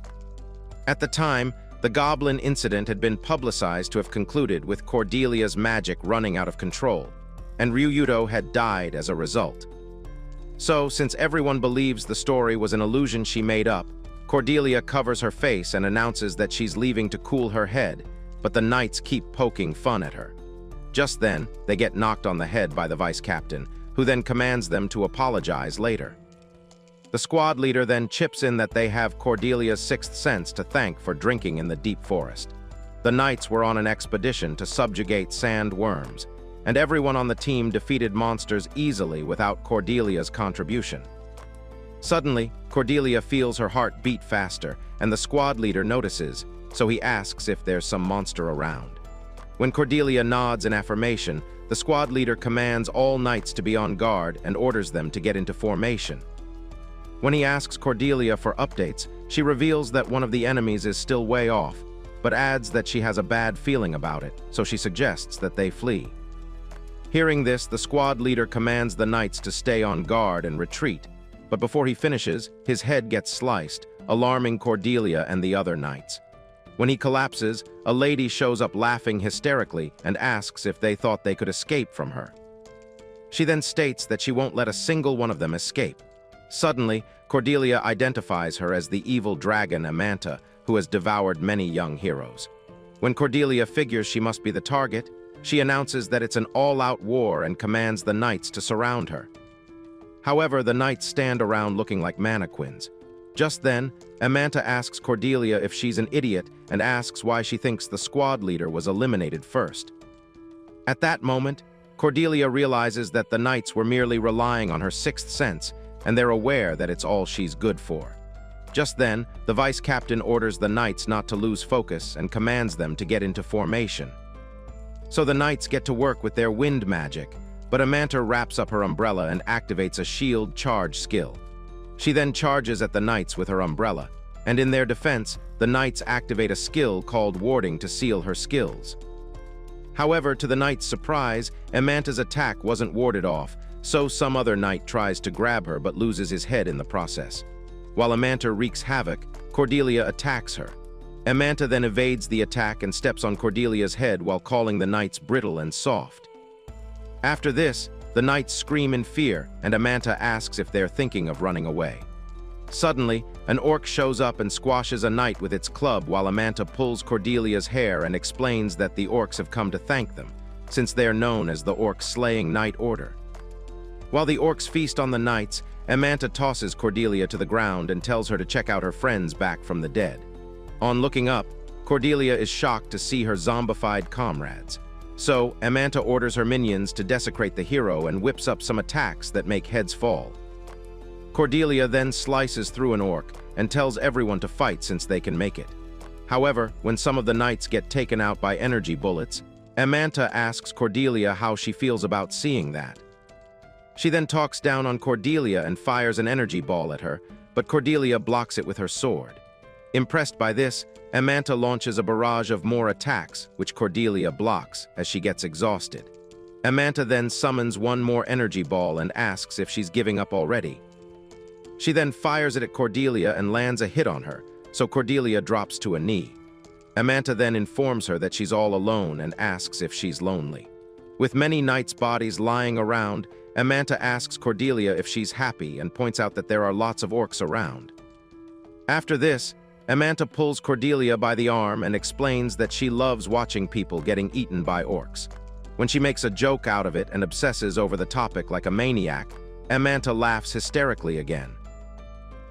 At the time, the goblin incident had been publicized to have concluded with Cordelia's magic running out of control, and Ryuto had died as a result. So, since everyone believes the story was an illusion she made up, Cordelia covers her face and announces that she's leaving to cool her head, but the knights keep poking fun at her. Just then, they get knocked on the head by the vice captain, who then commands them to apologize later. The squad leader then chips in that they have Cordelia's sixth sense to thank for drinking in the deep forest. The knights were on an expedition to subjugate sand worms, and everyone on the team defeated monsters easily without Cordelia's contribution. Suddenly, Cordelia feels her heart beat faster, and the squad leader notices, so he asks if there's some monster around. When Cordelia nods in affirmation, the squad leader commands all knights to be on guard and orders them to get into formation. When he asks Cordelia for updates, she reveals that one of the enemies is still way off, but adds that she has a bad feeling about it, so she suggests that they flee. Hearing this, the squad leader commands the knights to stay on guard and retreat, but before he finishes, his head gets sliced, alarming Cordelia and the other knights. When he collapses, a lady shows up laughing hysterically and asks if they thought they could escape from her. She then states that she won't let a single one of them escape. Suddenly, Cordelia identifies her as the evil dragon Amanta, who has devoured many young heroes. When Cordelia figures she must be the target, she announces that it's an all-out war and commands the knights to surround her. However, the knights stand around looking like mannequins. Just then, Amanta asks Cordelia if she's an idiot and asks why she thinks the squad leader was eliminated first. At that moment, Cordelia realizes that the knights were merely relying on her sixth sense, and they're aware that it's all she's good for. Just then, the vice captain orders the knights not to lose focus and commands them to get into formation. So the knights get to work with their wind magic, but Amanta wraps up her umbrella and activates a shield charge skill. She then charges at the knights with her umbrella, and in their defense, the knights activate a skill called warding to seal her skills. However, to the knights' surprise, Amanta's attack wasn't warded off, so some other knight tries to grab her but loses his head in the process. While Amanta wreaks havoc, Cordelia attacks her. Amanta then evades the attack and steps on Cordelia's head while calling the knights brittle and soft. After this, the knights scream in fear, and Amanta asks if they're thinking of running away. Suddenly, an orc shows up and squashes a knight with its club while Amanta pulls Cordelia's hair and explains that the orcs have come to thank them, since they're known as the Orc-Slaying Knight Order. While the orcs feast on the knights, Amanta tosses Cordelia to the ground and tells her to check out her friends back from the dead. On looking up, Cordelia is shocked to see her zombified comrades. So, Amanta orders her minions to desecrate the hero and whips up some attacks that make heads fall. Cordelia then slices through an orc and tells everyone to fight since they can make it. However, when some of the knights get taken out by energy bullets, Amanta asks Cordelia how she feels about seeing that. She then talks down on Cordelia and fires an energy ball at her, but Cordelia blocks it with her sword. Impressed by this, Amanta launches a barrage of more attacks, which Cordelia blocks as she gets exhausted. Amanta then summons one more energy ball and asks if she's giving up already. She then fires it at Cordelia and lands a hit on her, so Cordelia drops to a knee. Amanta then informs her that she's all alone and asks if she's lonely. With many knights' bodies lying around, Amanta asks Cordelia if she's happy and points out that there are lots of orcs around. After this, Amanta pulls Cordelia by the arm and explains that she loves watching people getting eaten by orcs. When she makes a joke out of it and obsesses over the topic like a maniac, Amanta laughs hysterically again.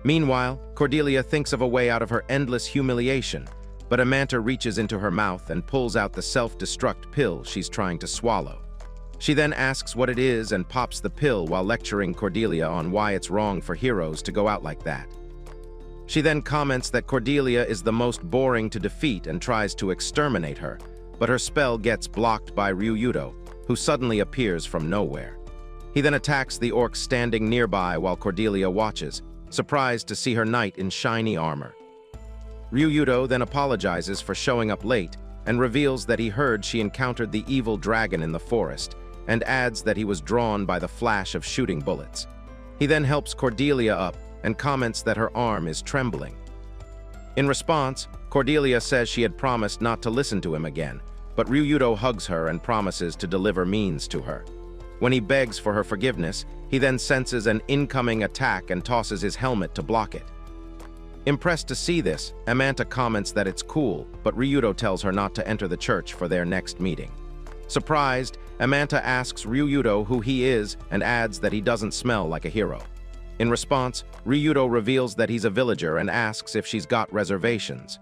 Meanwhile, Cordelia thinks of a way out of her endless humiliation, but Amanta reaches into her mouth and pulls out the self-destruct pill she's trying to swallow. She then asks what it is and pops the pill while lecturing Cordelia on why it's wrong for heroes to go out like that. She then comments that Cordelia is the most boring to defeat and tries to exterminate her, but her spell gets blocked by Ryuudo, who suddenly appears from nowhere. He then attacks the orc standing nearby while Cordelia watches, surprised to see her knight in shiny armor. Ryuudo then apologizes for showing up late and reveals that he heard she encountered the evil dragon in the forest, and adds that he was drawn by the flash of shooting bullets. He then helps Cordelia up and comments that her arm is trembling. In response, Cordelia says she had promised not to listen to him again, but Ryuudo hugs her and promises to deliver means to her. When he begs for her forgiveness, he then senses an incoming attack and tosses his helmet to block it. Impressed to see this, Amanta comments that it's cool, but Ryuudo tells her not to enter the church for their next meeting. Surprised, Amanta asks Ryuudo who he is and adds that he doesn't smell like a hero. In response, Ryuudo reveals that he's a villager and asks if she's got reservations.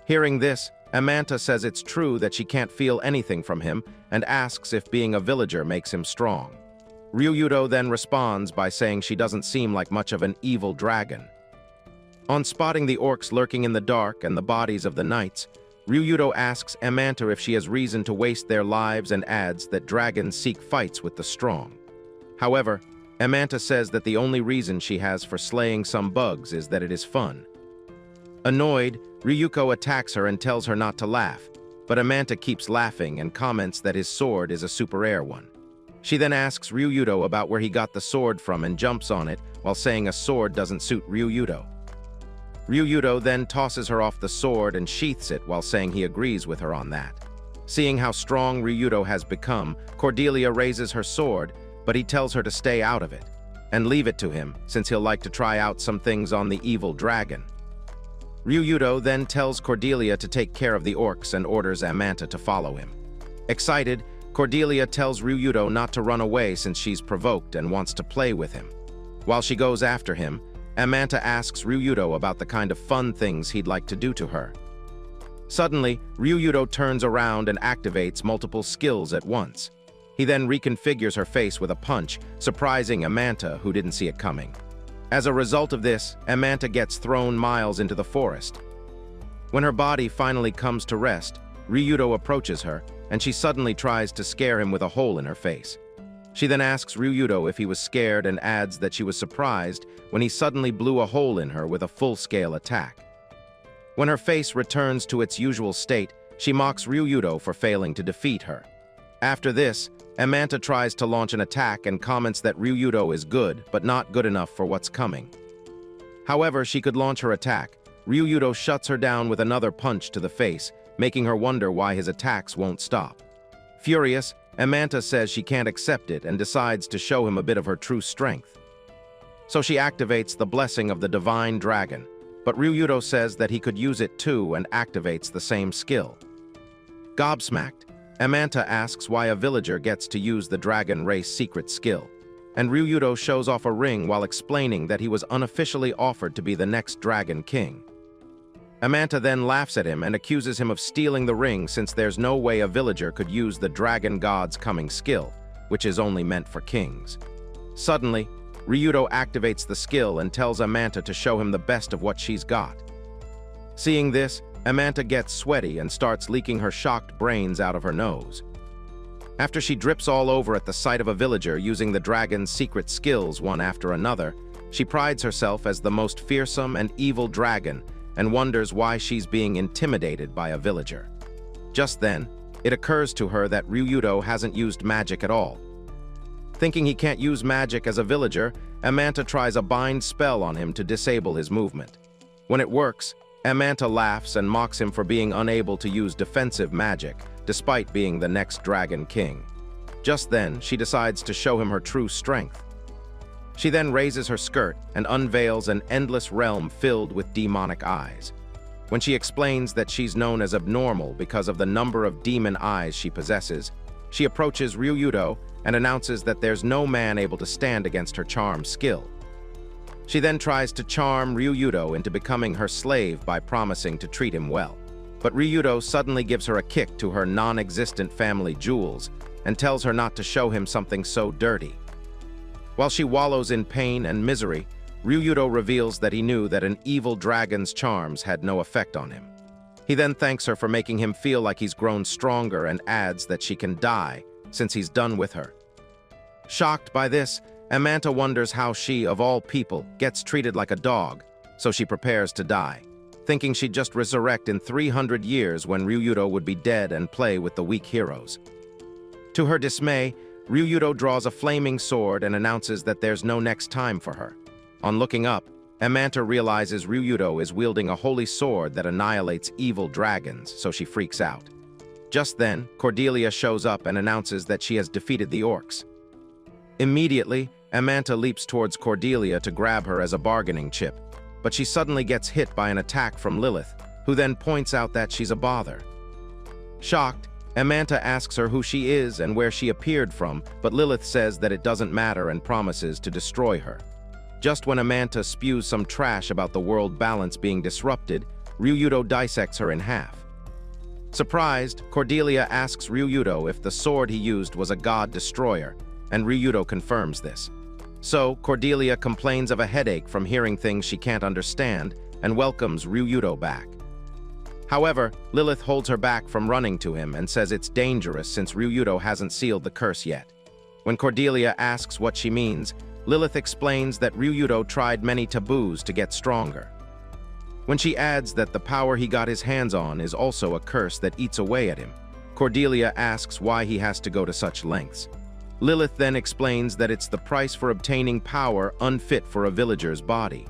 Hearing this, Amanta says it's true that she can't feel anything from him and asks if being a villager makes him strong. Ryuudo then responds by saying she doesn't seem like much of an evil dragon. On spotting the orcs lurking in the dark and the bodies of the knights, Ryuudo asks Amanta if she has reason to waste their lives and adds that dragons seek fights with the strong. However, Amanta says that the only reason she has for slaying some bugs is that it is fun. Annoyed, Ryuko attacks her and tells her not to laugh, but Amanta keeps laughing and comments that his sword is a super rare one. She then asks Ryuudo about where he got the sword from and jumps on it while saying a sword doesn't suit Ryuudo. Ryuudo then tosses her off the sword and sheaths it while saying he agrees with her on that. Seeing how strong Ryuudo has become, Cordelia raises her sword, but he tells her to stay out of it and leave it to him since he'll like to try out some things on the evil dragon. Ryuudo then tells Cordelia to take care of the orcs and orders Amanta to follow him. Excited, Cordelia tells Ryuudo not to run away since she's provoked and wants to play with him. While she goes after him, Amanta asks Ryuudo about the kind of fun things he'd like to do to her. Suddenly, Ryuudo turns around and activates multiple skills at once. He then reconfigures her face with a punch, surprising Amanta, who didn't see it coming. As a result of this, Amanta gets thrown miles into the forest. When her body finally comes to rest, Ryuudo approaches her, and she suddenly tries to scare him with a hole in her face. She then asks Ryuudo if he was scared and adds that she was surprised when he suddenly blew a hole in her with a full-scale attack. When her face returns to its usual state, she mocks Ryuudo for failing to defeat her. After this, Amanta tries to launch an attack and comments that Ryuudo is good, but not good enough for what's coming. However, she could launch her attack, Ryudo shuts her down with another punch to the face, making her wonder why his attacks won't stop. Furious, Amanta says she can't accept it and decides to show him a bit of her true strength. So she activates the blessing of the divine dragon, but Ryudo says that he could use it too and activates the same skill. Gobsmacked, Amanta asks why a villager gets to use the dragon race secret skill, and Ryudo shows off a ring while explaining that he was unofficially offered to be the next dragon king. Amanta then laughs at him and accuses him of stealing the ring since there's no way a villager could use the dragon god's coming skill, which is only meant for kings. Suddenly, Ryudo activates the skill and tells Amanta to show him the best of what she's got. Seeing this, Amanta gets sweaty and starts leaking her shocked brains out of her nose. After she drips all over at the sight of a villager using the dragon's secret skills one after another, she prides herself as the most fearsome and evil dragon and wonders why she's being intimidated by a villager. Just then, it occurs to her that Ryudo hasn't used magic at all. Thinking he can't use magic as a villager, Amanta tries a bind spell on him to disable his movement. When it works, Amanta laughs and mocks him for being unable to use defensive magic, despite being the next Dragon King. Just then, she decides to show him her true strength. She then raises her skirt and unveils an endless realm filled with demonic eyes. When she explains that she's known as abnormal because of the number of demon eyes she possesses, she approaches Ryudo and announces that there's no man able to stand against her charm skill. She then tries to charm Ryudo into becoming her slave by promising to treat him well. But Ryudo suddenly gives her a kick to her non-existent family jewels and tells her not to show him something so dirty. While she wallows in pain and misery, Ryudo reveals that he knew that an evil dragon's charms had no effect on him. He then thanks her for making him feel like he's grown stronger and adds that she can die since he's done with her. Shocked by this, Amanta wonders how she, of all people, gets treated like a dog, so she prepares to die, thinking she'd just resurrect in 300 years when Ryudo would be dead and play with the weak heroes. To her dismay, Ryudo draws a flaming sword and announces that there's no next time for her. On looking up, Amanta realizes Ryudo is wielding a holy sword that annihilates evil dragons, so she freaks out. Just then, Cordelia shows up and announces that she has defeated the orcs. Immediately, Amanta leaps towards Cordelia to grab her as a bargaining chip, but she suddenly gets hit by an attack from Lilith, who then points out that she's a bother. Shocked, Amanta asks her who she is and where she appeared from, but Lilith says that it doesn't matter and promises to destroy her. Just when Amanta spews some trash about the world balance being disrupted, Ryudo dissects her in half. Surprised, Cordelia asks Ryudo if the sword he used was a god destroyer, and Ryudo confirms this. So, Cordelia complains of a headache from hearing things she can't understand and welcomes Ryudo back. However, Lilith holds her back from running to him and says it's dangerous since Ryudo hasn't sealed the curse yet. When Cordelia asks what she means, Lilith explains that Ryudo tried many taboos to get stronger. When she adds that the power he got his hands on is also a curse that eats away at him, Cordelia asks why he has to go to such lengths. Lilith then explains that it's the price for obtaining power unfit for a villager's body.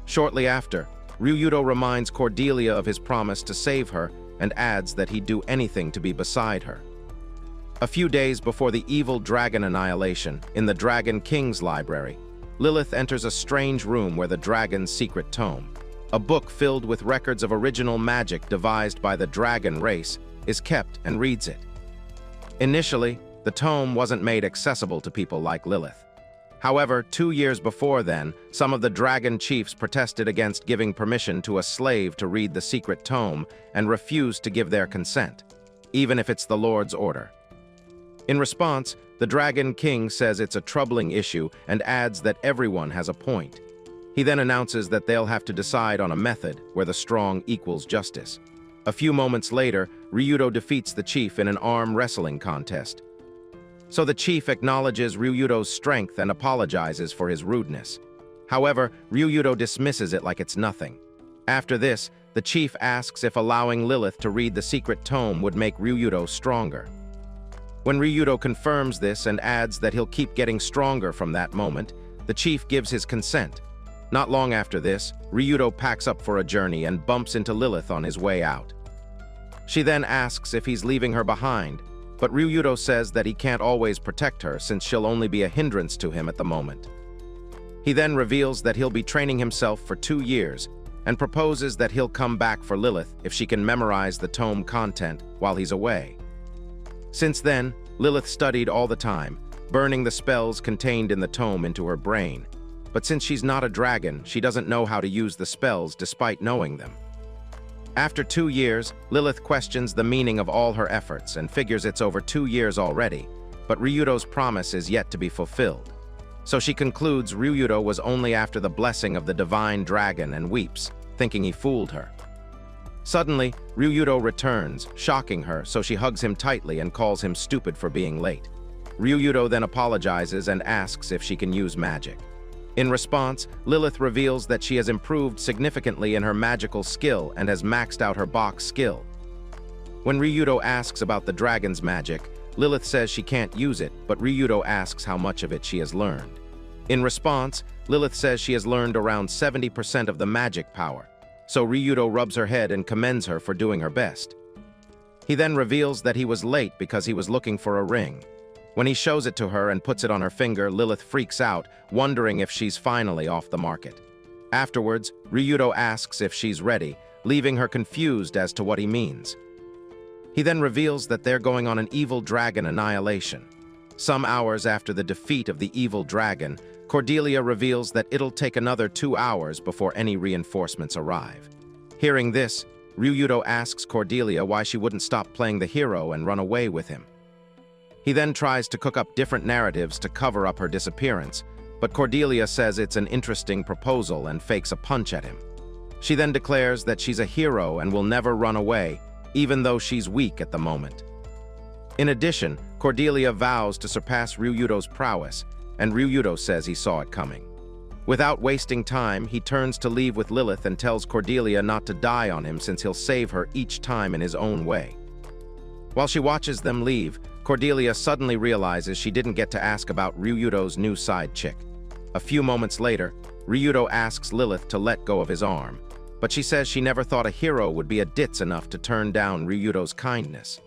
Shortly after, Ryudo reminds Cordelia of his promise to save her and adds that he'd do anything to be beside her. A few days before the evil dragon annihilation, in the Dragon King's library, Lilith enters a strange room where the dragon's secret tome, a book filled with records of original magic devised by the dragon race, is kept and reads it. Initially, the tome wasn't made accessible to people like Lilith. However, 2 years before then, some of the dragon chiefs protested against giving permission to a slave to read the secret tome and refused to give their consent, even if it's the Lord's order. In response, the Dragon King says it's a troubling issue and adds that everyone has a point. He then announces that they'll have to decide on a method where the strong equals justice. A few moments later, Ryudo defeats the chief in an arm wrestling contest. So the chief acknowledges Ryudo's strength and apologizes for his rudeness. However, Ryudo dismisses it like it's nothing. After this, the chief asks if allowing Lilith to read the secret tome would make Ryudo stronger. When Ryudo confirms this and adds that he'll keep getting stronger from that moment, the chief gives his consent. Not long after this, Ryudo packs up for a journey and bumps into Lilith on his way out. She then asks if he's leaving her behind, but Ryudo says that he can't always protect her since she'll only be a hindrance to him at the moment. He then reveals that he'll be training himself for 2 years and proposes that he'll come back for Lilith if she can memorize the tome content while he's away. Since then, Lilith studied all the time, burning the spells contained in the tome into her brain. But since she's not a dragon, she doesn't know how to use the spells despite knowing them. After 2 years, Lilith questions the meaning of all her efforts and figures it's over 2 years already, but Ryudo's promise is yet to be fulfilled. So she concludes Ryudo was only after the blessing of the divine dragon and weeps, thinking he fooled her. Suddenly, Ryudo returns, shocking her, so she hugs him tightly and calls him stupid for being late. Ryudo then apologizes and asks if she can use magic. In response, Lilith reveals that she has improved significantly in her magical skill and has maxed out her box skill. When Ryudo asks about the dragon's magic, Lilith says she can't use it, but Ryudo asks how much of it she has learned. In response, Lilith says she has learned around 70% of the magic power, so Ryudo rubs her head and commends her for doing her best. He then reveals that he was late because he was looking for a ring. When he shows it to her and puts it on her finger, Lilith freaks out, wondering if she's finally off the market. Afterwards, Ryudo asks if she's ready, leaving her confused as to what he means. He then reveals that they're going on an evil dragon annihilation. Some hours after the defeat of the evil dragon, Cordelia reveals that it'll take another 2 hours before any reinforcements arrive. Hearing this, Ryudo asks Cordelia why she wouldn't stop playing the hero and run away with him. He then tries to cook up different narratives to cover up her disappearance, but Cordelia says it's an interesting proposal and fakes a punch at him. She then declares that she's a hero and will never run away, even though she's weak at the moment. In addition, Cordelia vows to surpass Ryudo's prowess, and Ryudo says he saw it coming. Without wasting time, he turns to leave with Lilith and tells Cordelia not to die on him since he'll save her each time in his own way. While she watches them leave, Cordelia suddenly realizes she didn't get to ask about Ryudo's new side chick. A few moments later, Ryudo asks Lilith to let go of his arm, but she says she never thought a hero would be a ditz enough to turn down Ryudo's kindness.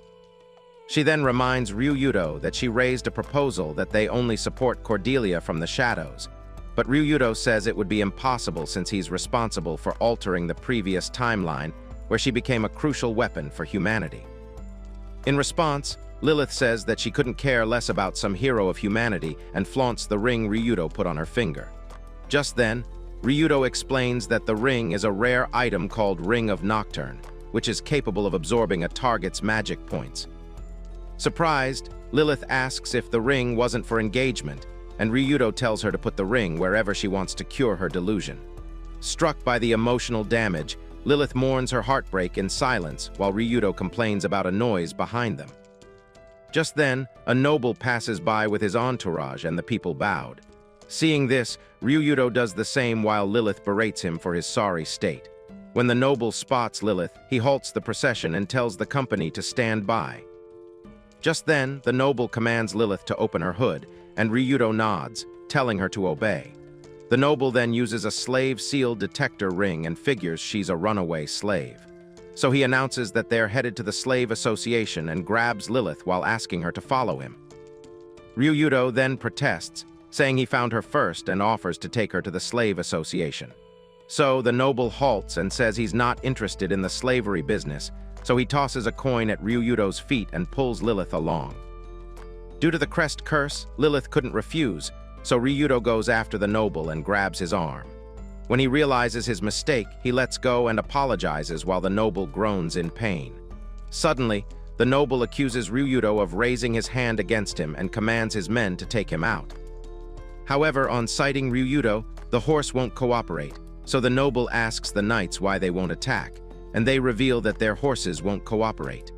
She then reminds Ryudo that she raised a proposal that they only support Cordelia from the shadows, but Ryudo says it would be impossible since he's responsible for altering the previous timeline where she became a crucial weapon for humanity. In response, Lilith says that she couldn't care less about some hero of humanity and flaunts the ring Ryudo put on her finger. Just then, Ryudo explains that the ring is a rare item called Ring of Nocturne, which is capable of absorbing a target's magic points. Surprised, Lilith asks if the ring wasn't for engagement, and Ryudo tells her to put the ring wherever she wants to cure her delusion. Struck by the emotional damage, Lilith mourns her heartbreak in silence while Ryudo complains about a noise behind them. Just then, a noble passes by with his entourage and the people bowed. Seeing this, Ryudo does the same while Lilith berates him for his sorry state. When the noble spots Lilith, he halts the procession and tells the company to stand by. Just then, the noble commands Lilith to open her hood, and Ryudo nods, telling her to obey. The noble then uses a slave seal detector ring and figures she's a runaway slave. So he announces that they're headed to the Slave Association and grabs Lilith while asking her to follow him. Ryudo then protests, saying he found her first and offers to take her to the Slave Association. So the noble halts and says he's not interested in the slavery business, so he tosses a coin at Ryudo's feet and pulls Lilith along. Due to the crest curse, Lilith couldn't refuse, so Ryudo goes after the noble and grabs his arm. When he realizes his mistake, he lets go and apologizes while the noble groans in pain. Suddenly, the noble accuses Ryudo of raising his hand against him and commands his men to take him out. However, on sighting Ryudo, the horse won't cooperate, so the noble asks the knights why they won't attack, and they reveal that their horses won't cooperate.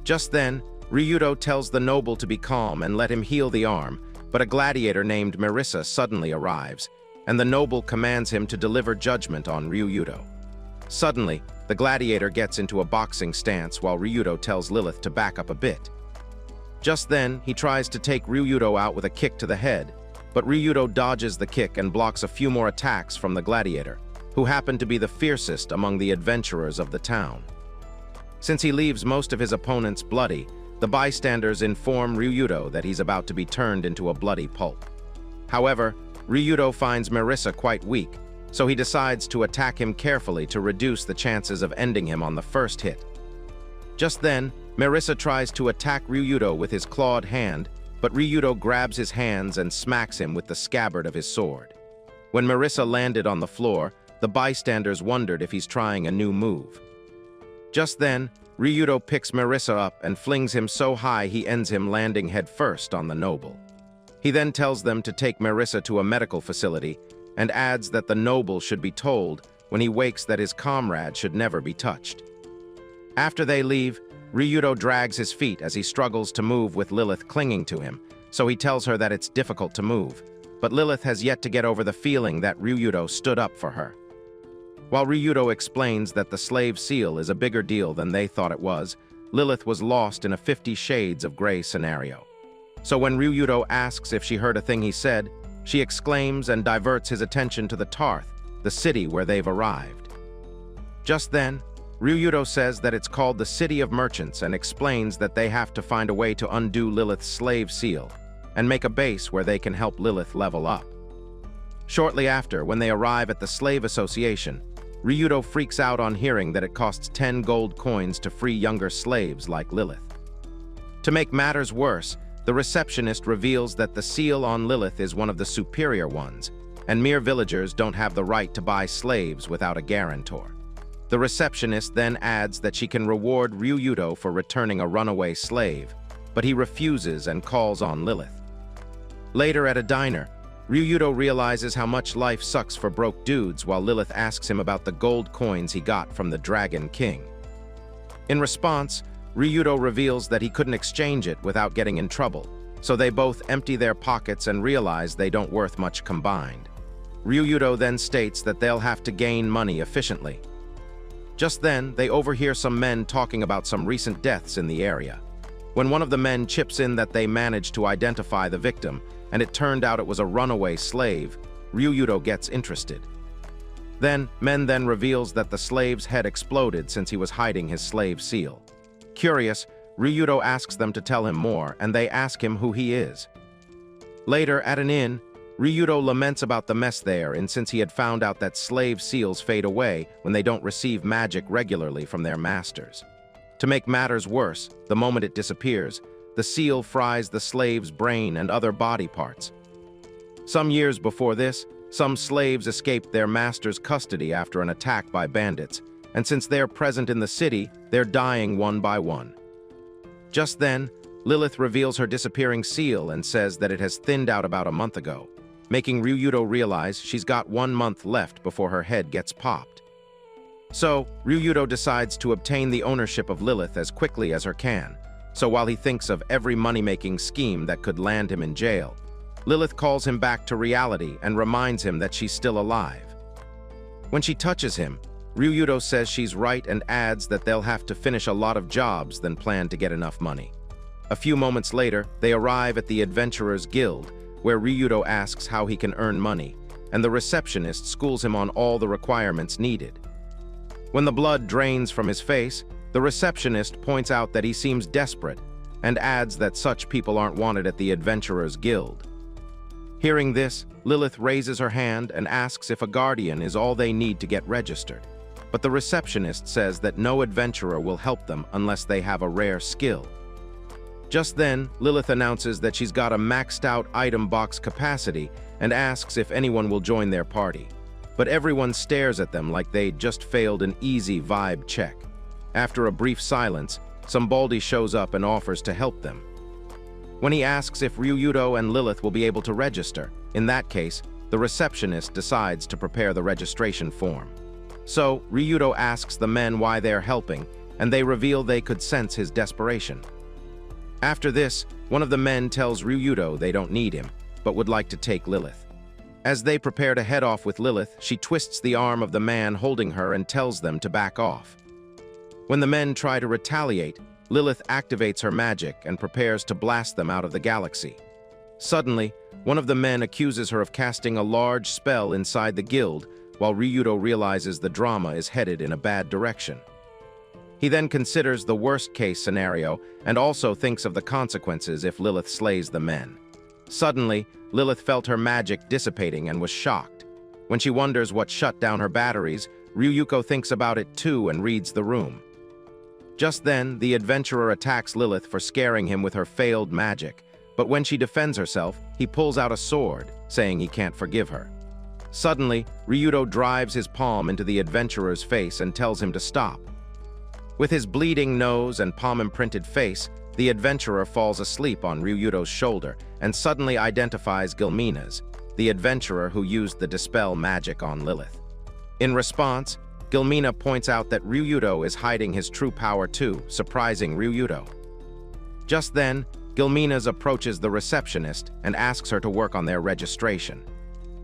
Just then, Ryudo tells the noble to be calm and let him heal the arm, but a gladiator named Marissa suddenly arrives, and the noble commands him to deliver judgment on Ryudo. Suddenly, the gladiator gets into a boxing stance while Ryudo tells Lilith to back up a bit. Just then, he tries to take Ryudo out with a kick to the head, but Ryudo dodges the kick and blocks a few more attacks from the gladiator, who happened to be the fiercest among the adventurers of the town. Since he leaves most of his opponents bloody, the bystanders inform Ryudo that he's about to be turned into a bloody pulp. However, Ryudo finds Marissa quite weak, so he decides to attack him carefully to reduce the chances of ending him on the first hit. Just then, Marissa tries to attack Ryudo with his clawed hand, but Ryudo grabs his hands and smacks him with the scabbard of his sword. When Marissa landed on the floor, the bystanders wondered if he's trying a new move. Just then, Ryudo picks Marissa up and flings him so high he ends him landing headfirst on the noble. He then tells them to take Marissa to a medical facility and adds that the noble should be told when he wakes that his comrade should never be touched. After they leave, Ryudo drags his feet as he struggles to move with Lilith clinging to him, so he tells her that it's difficult to move, but Lilith has yet to get over the feeling that Ryudo stood up for her. While Ryudo explains that the slave seal is a bigger deal than they thought it was, Lilith was lost in a 50 Shades of Grey scenario. So when Ryudo asks if she heard a thing he said, she exclaims and diverts his attention to the Tarth, the city where they've arrived. Just then, Ryudo says that it's called the City of Merchants and explains that they have to find a way to undo Lilith's slave seal and make a base where they can help Lilith level up. Shortly after, when they arrive at the Slave Association, Ryudo freaks out on hearing that it costs 10 gold coins to free younger slaves like Lilith. To make matters worse, the receptionist reveals that the seal on Lilith is one of the superior ones, and mere villagers don't have the right to buy slaves without a guarantor. The receptionist then adds that she can reward Ryudo for returning a runaway slave, but he refuses and calls on Lilith. Later at a diner, Ryudo realizes how much life sucks for broke dudes while Lilith asks him about the gold coins he got from the Dragon King. In response, Ryudo reveals that he couldn't exchange it without getting in trouble, so they both empty their pockets and realize they don't worth much combined. Ryudo then states that they'll have to gain money efficiently. Just then, they overhear some men talking about some recent deaths in the area. When one of the men chips in that they managed to identify the victim, and it turned out it was a runaway slave, Ryudo gets interested. Men then reveals that the slave's head exploded since he was hiding his slave seal. Curious, Ryudo asks them to tell him more, and they ask him who he is. Later, at an inn, Ryudo laments about the mess there, and since he had found out that slave seals fade away when they don't receive magic regularly from their masters. To make matters worse, the moment it disappears, the seal fries the slave's brain and other body parts. Some years before this, some slaves escaped their master's custody after an attack by bandits, and since they're present in the city, they're dying one by one. Just then, Lilith reveals her disappearing seal and says that it has thinned out about a month ago, making Ryudo realize she's got 1 month left before her head gets popped. So, Ryudo decides to obtain the ownership of Lilith as quickly as her can. So while he thinks of every money-making scheme that could land him in jail, Lilith calls him back to reality and reminds him that she's still alive. When she touches him, Ryudo says she's right and adds that they'll have to finish a lot of jobs than plan to get enough money. A few moments later, they arrive at the Adventurers Guild, where Ryudo asks how he can earn money, and the receptionist schools him on all the requirements needed. When the blood drains from his face, the receptionist points out that he seems desperate and adds that such people aren't wanted at the Adventurers Guild. Hearing this, Lilith raises her hand and asks if a guardian is all they need to get registered, but the receptionist says that no adventurer will help them unless they have a rare skill. Just then, Lilith announces that she's got a maxed-out item box capacity and asks if anyone will join their party, but everyone stares at them like they'd just failed an easy vibe check. After a brief silence, Sombaldi shows up and offers to help them. When he asks if Ryudo and Lilith will be able to register, in that case, the receptionist decides to prepare the registration form. So, Ryudo asks the men why they're helping, and they reveal they could sense his desperation. After this, one of the men tells Ryudo they don't need him, but would like to take Lilith. As they prepare to head off with Lilith, she twists the arm of the man holding her and tells them to back off. When the men try to retaliate, Lilith activates her magic and prepares to blast them out of the galaxy. Suddenly, one of the men accuses her of casting a large spell inside the guild, while Ryudo realizes the drama is headed in a bad direction. He then considers the worst-case scenario and also thinks of the consequences if Lilith slays the men. Suddenly, Lilith felt her magic dissipating and was shocked. When she wonders what shut down her batteries, Ryuko thinks about it too and reads the room. Just then, the adventurer attacks Lilith for scaring him with her failed magic, but when she defends herself, he pulls out a sword, saying he can't forgive her. Suddenly, Ryudo drives his palm into the adventurer's face and tells him to stop. With his bleeding nose and palm-imprinted face, the adventurer falls asleep on Ryudo's shoulder and suddenly identifies Gilmina's, the adventurer who used the dispel magic on Lilith. In response, Gilmina points out that Ryudo is hiding his true power too, surprising Ryudo. Just then, Gilmina's approaches the receptionist and asks her to work on their registration.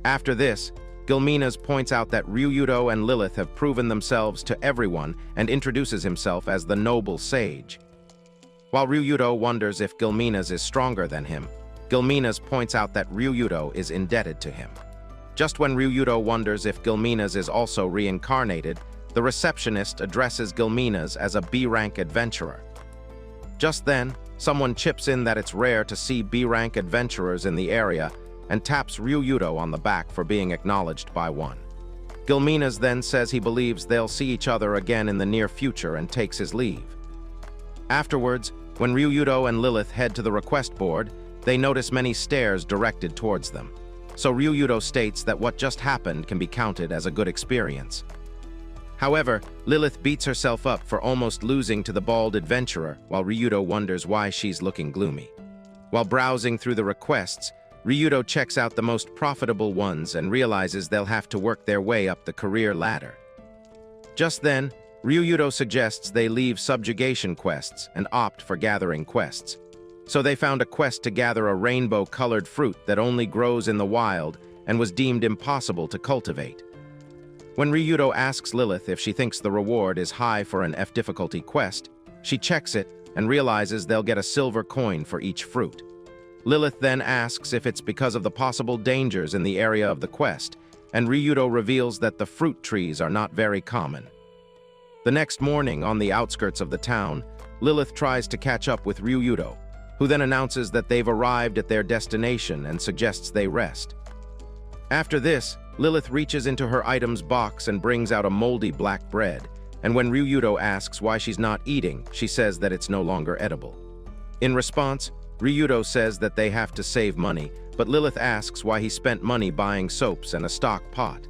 After this, Gilmina's points out that Ryudo and Lilith have proven themselves to everyone and introduces himself as the noble sage. While Ryudo wonders if Gilmina's is stronger than him, Gilmina's points out that Ryudo is indebted to him. Just when Ryudo wonders if Gilmina's is also reincarnated, the receptionist addresses Gilmina's as a B-rank adventurer. Just then, someone chips in that it's rare to see B-rank adventurers in the area and taps Ryudo on the back for being acknowledged by one. Gilmina's then says he believes they'll see each other again in the near future and takes his leave. Afterwards, when Ryudo and Lilith head to the request board, they notice many stares directed towards them. So Ryudo states that what just happened can be counted as a good experience. However, Lilith beats herself up for almost losing to the bald adventurer, while Ryudo wonders why she's looking gloomy. While browsing through the requests, Ryudo checks out the most profitable ones and realizes they'll have to work their way up the career ladder. Just then, Ryudo suggests they leave subjugation quests and opt for gathering quests. So they found a quest to gather a rainbow-colored fruit that only grows in the wild and was deemed impossible to cultivate. When Ryudo asks Lilith if she thinks the reward is high for an F difficulty quest, she checks it and realizes they'll get a silver coin for each fruit. Lilith then asks if it's because of the possible dangers in the area of the quest, and Ryudo reveals that the fruit trees are not very common. The next morning, on the outskirts of the town, Lilith tries to catch up with Ryudo, who then announces that they've arrived at their destination and suggests they rest. After this, Lilith reaches into her items box and brings out a moldy black bread, and when Ryudo asks why she's not eating, she says that it's no longer edible. In response, Ryudo says that they have to save money, but Lilith asks why he spent money buying soaps and a stock pot.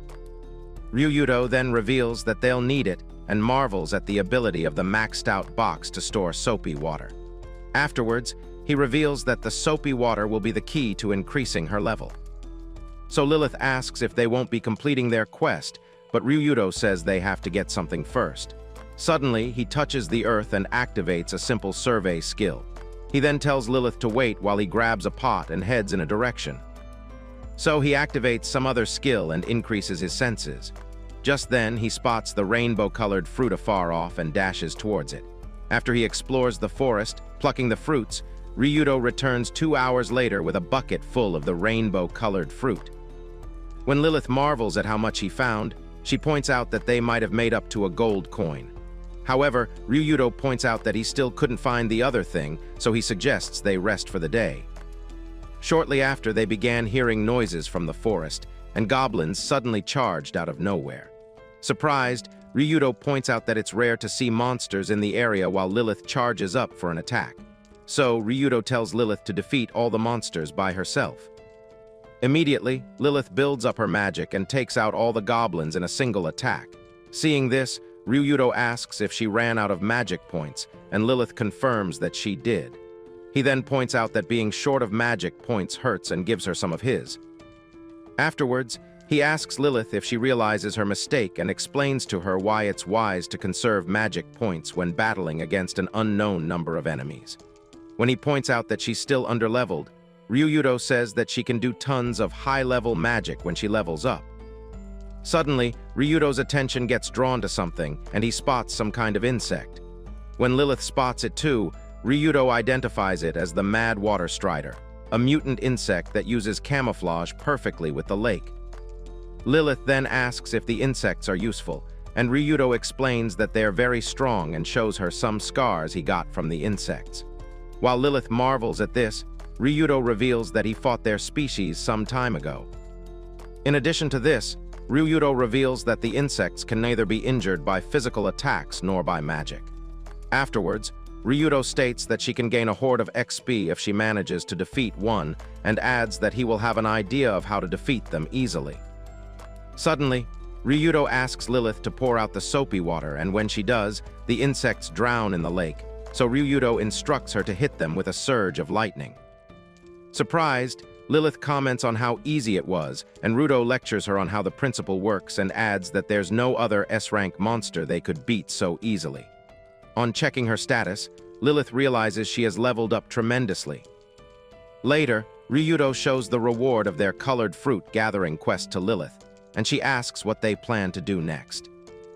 Ryudo then reveals that they'll need it and marvels at the ability of the maxed-out box to store soapy water. Afterwards, he reveals that the soapy water will be the key to increasing her level. So Lilith asks if they won't be completing their quest, but Ryudo says they have to get something first. Suddenly, he touches the earth and activates a simple survey skill. He then tells Lilith to wait while he grabs a pot and heads in a direction. So he activates some other skill and increases his senses. Just then, he spots the rainbow-colored fruit afar off and dashes towards it. After he explores the forest, plucking the fruits, Ryudo returns 2 hours later with a bucket full of the rainbow-colored fruit. When Lilith marvels at how much he found, she points out that they might have made up to a gold coin. However, Ryudo points out that he still couldn't find the other thing, so he suggests they rest for the day. Shortly after, they began hearing noises from the forest, and goblins suddenly charged out of nowhere. Surprised, Ryudo points out that it's rare to see monsters in the area while Lilith charges up for an attack. So, Ryudo tells Lilith to defeat all the monsters by herself. Immediately, Lilith builds up her magic and takes out all the goblins in a single attack. Seeing this, Ryudo asks if she ran out of magic points, and Lilith confirms that she did. He then points out that being short of magic points hurts and gives her some of his. Afterwards, he asks Lilith if she realizes her mistake and explains to her why it's wise to conserve magic points when battling against an unknown number of enemies. When he points out that she's still underleveled, Ryudo says that she can do tons of high-level magic when she levels up. Suddenly, Ryudo's attention gets drawn to something, and he spots some kind of insect. When Lilith spots it too, Ryudo identifies it as the Mad Water Strider. a mutant insect that uses camouflage perfectly with the lake. Lilith then asks if the insects are useful, and Ryudo explains that they're very strong and shows her some scars he got from the insects. While Lilith marvels at this, Ryudo reveals that he fought their species some time ago. In addition to this, Ryudo reveals that the insects can neither be injured by physical attacks nor by magic. Afterwards, Ryudo states that she can gain a horde of XP if she manages to defeat one, and adds that he will have an idea of how to defeat them easily. Suddenly, Ryudo asks Lilith to pour out the soapy water, and when she does, the insects drown in the lake, so Ryudo instructs her to hit them with a surge of lightning. Surprised, Lilith comments on how easy it was, and Ryudo lectures her on how the principle works and adds that there's no other S-rank monster they could beat so easily. On checking her status, Lilith realizes she has leveled up tremendously. Later, Ryudo shows the reward of their colored fruit gathering quest to Lilith, and she asks what they plan to do next.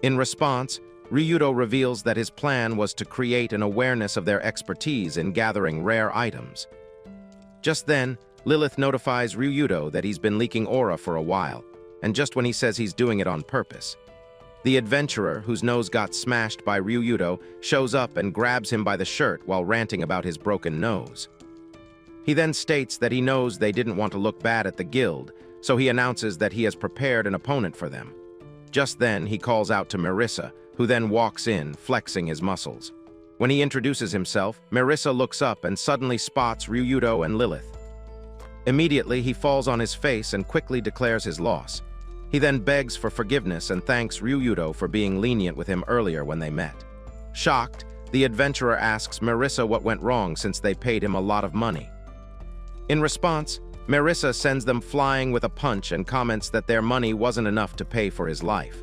In response, Ryudo reveals that his plan was to create an awareness of their expertise in gathering rare items. Just then, Lilith notifies Ryudo that he's been leaking aura for a while, and just when he says he's doing it on purpose. The adventurer, whose nose got smashed by Ryudo, shows up and grabs him by the shirt while ranting about his broken nose. He then states that he knows they didn't want to look bad at the guild, so he announces that he has prepared an opponent for them. Just then, he calls out to Marissa, who then walks in, flexing his muscles. When he introduces himself, Marissa looks up and suddenly spots Ryudo and Lilith. Immediately, he falls on his face and quickly declares his loss. He then begs for forgiveness and thanks Ryudo for being lenient with him earlier when they met. Shocked, the adventurer asks Marissa what went wrong since they paid him a lot of money. In response, Marissa sends them flying with a punch and comments that their money wasn't enough to pay for his life.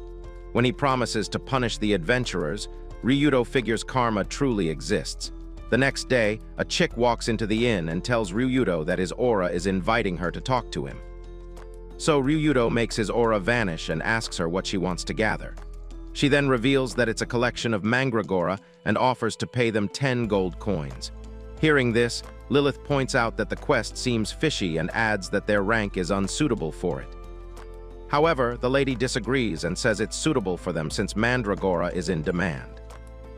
When he promises to punish the adventurers, Ryudo figures karma truly exists. The next day, a chick walks into the inn and tells Ryudo that his aura is inviting her to talk to him. So Ryudo makes his aura vanish and asks her what she wants to gather. She then reveals that it's a collection of mandragora and offers to pay them 10 gold coins. Hearing this, Lilith points out that the quest seems fishy and adds that their rank is unsuitable for it. However, the lady disagrees and says it's suitable for them since mandragora is in demand.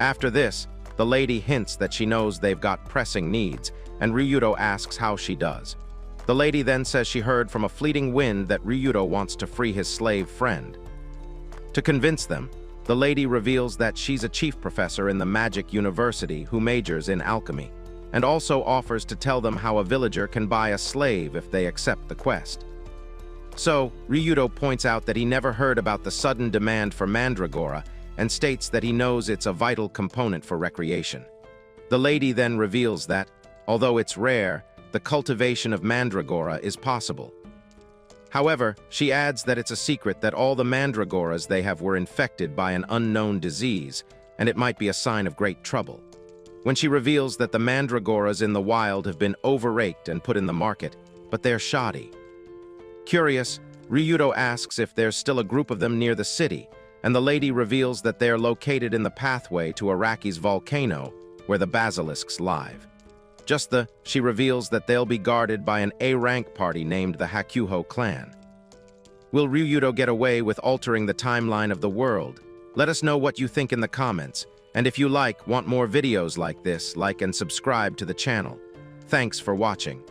After this, the lady hints that she knows they've got pressing needs, and Ryudo asks how she does. The lady then says she heard from a fleeting wind that Ryudo wants to free his slave friend. To convince them, the lady reveals that she's a chief professor in the magic university who majors in alchemy, and also offers to tell them how a villager can buy a slave if they accept the quest. So, Ryudo points out that he never heard about the sudden demand for mandragora and states that he knows it's a vital component for recreation. The lady then reveals that, although it's rare, the cultivation of mandragora is possible. However, she adds that it's a secret that all the mandragoras they have were infected by an unknown disease, and it might be a sign of great trouble. When she reveals that the mandragoras in the wild have been overraked and put in the market, but they're shoddy. Curious, Ryudo asks if there's still a group of them near the city, and the lady reveals that they're located in the pathway to Araki's volcano, where the basilisks live. She reveals that they'll be guarded by an A-rank party named the Hakuho clan. Will Ryudo get away with altering the timeline of the world? Let us know what you think in the comments, and if you want more videos like this, like and subscribe to the channel. Thanks for watching.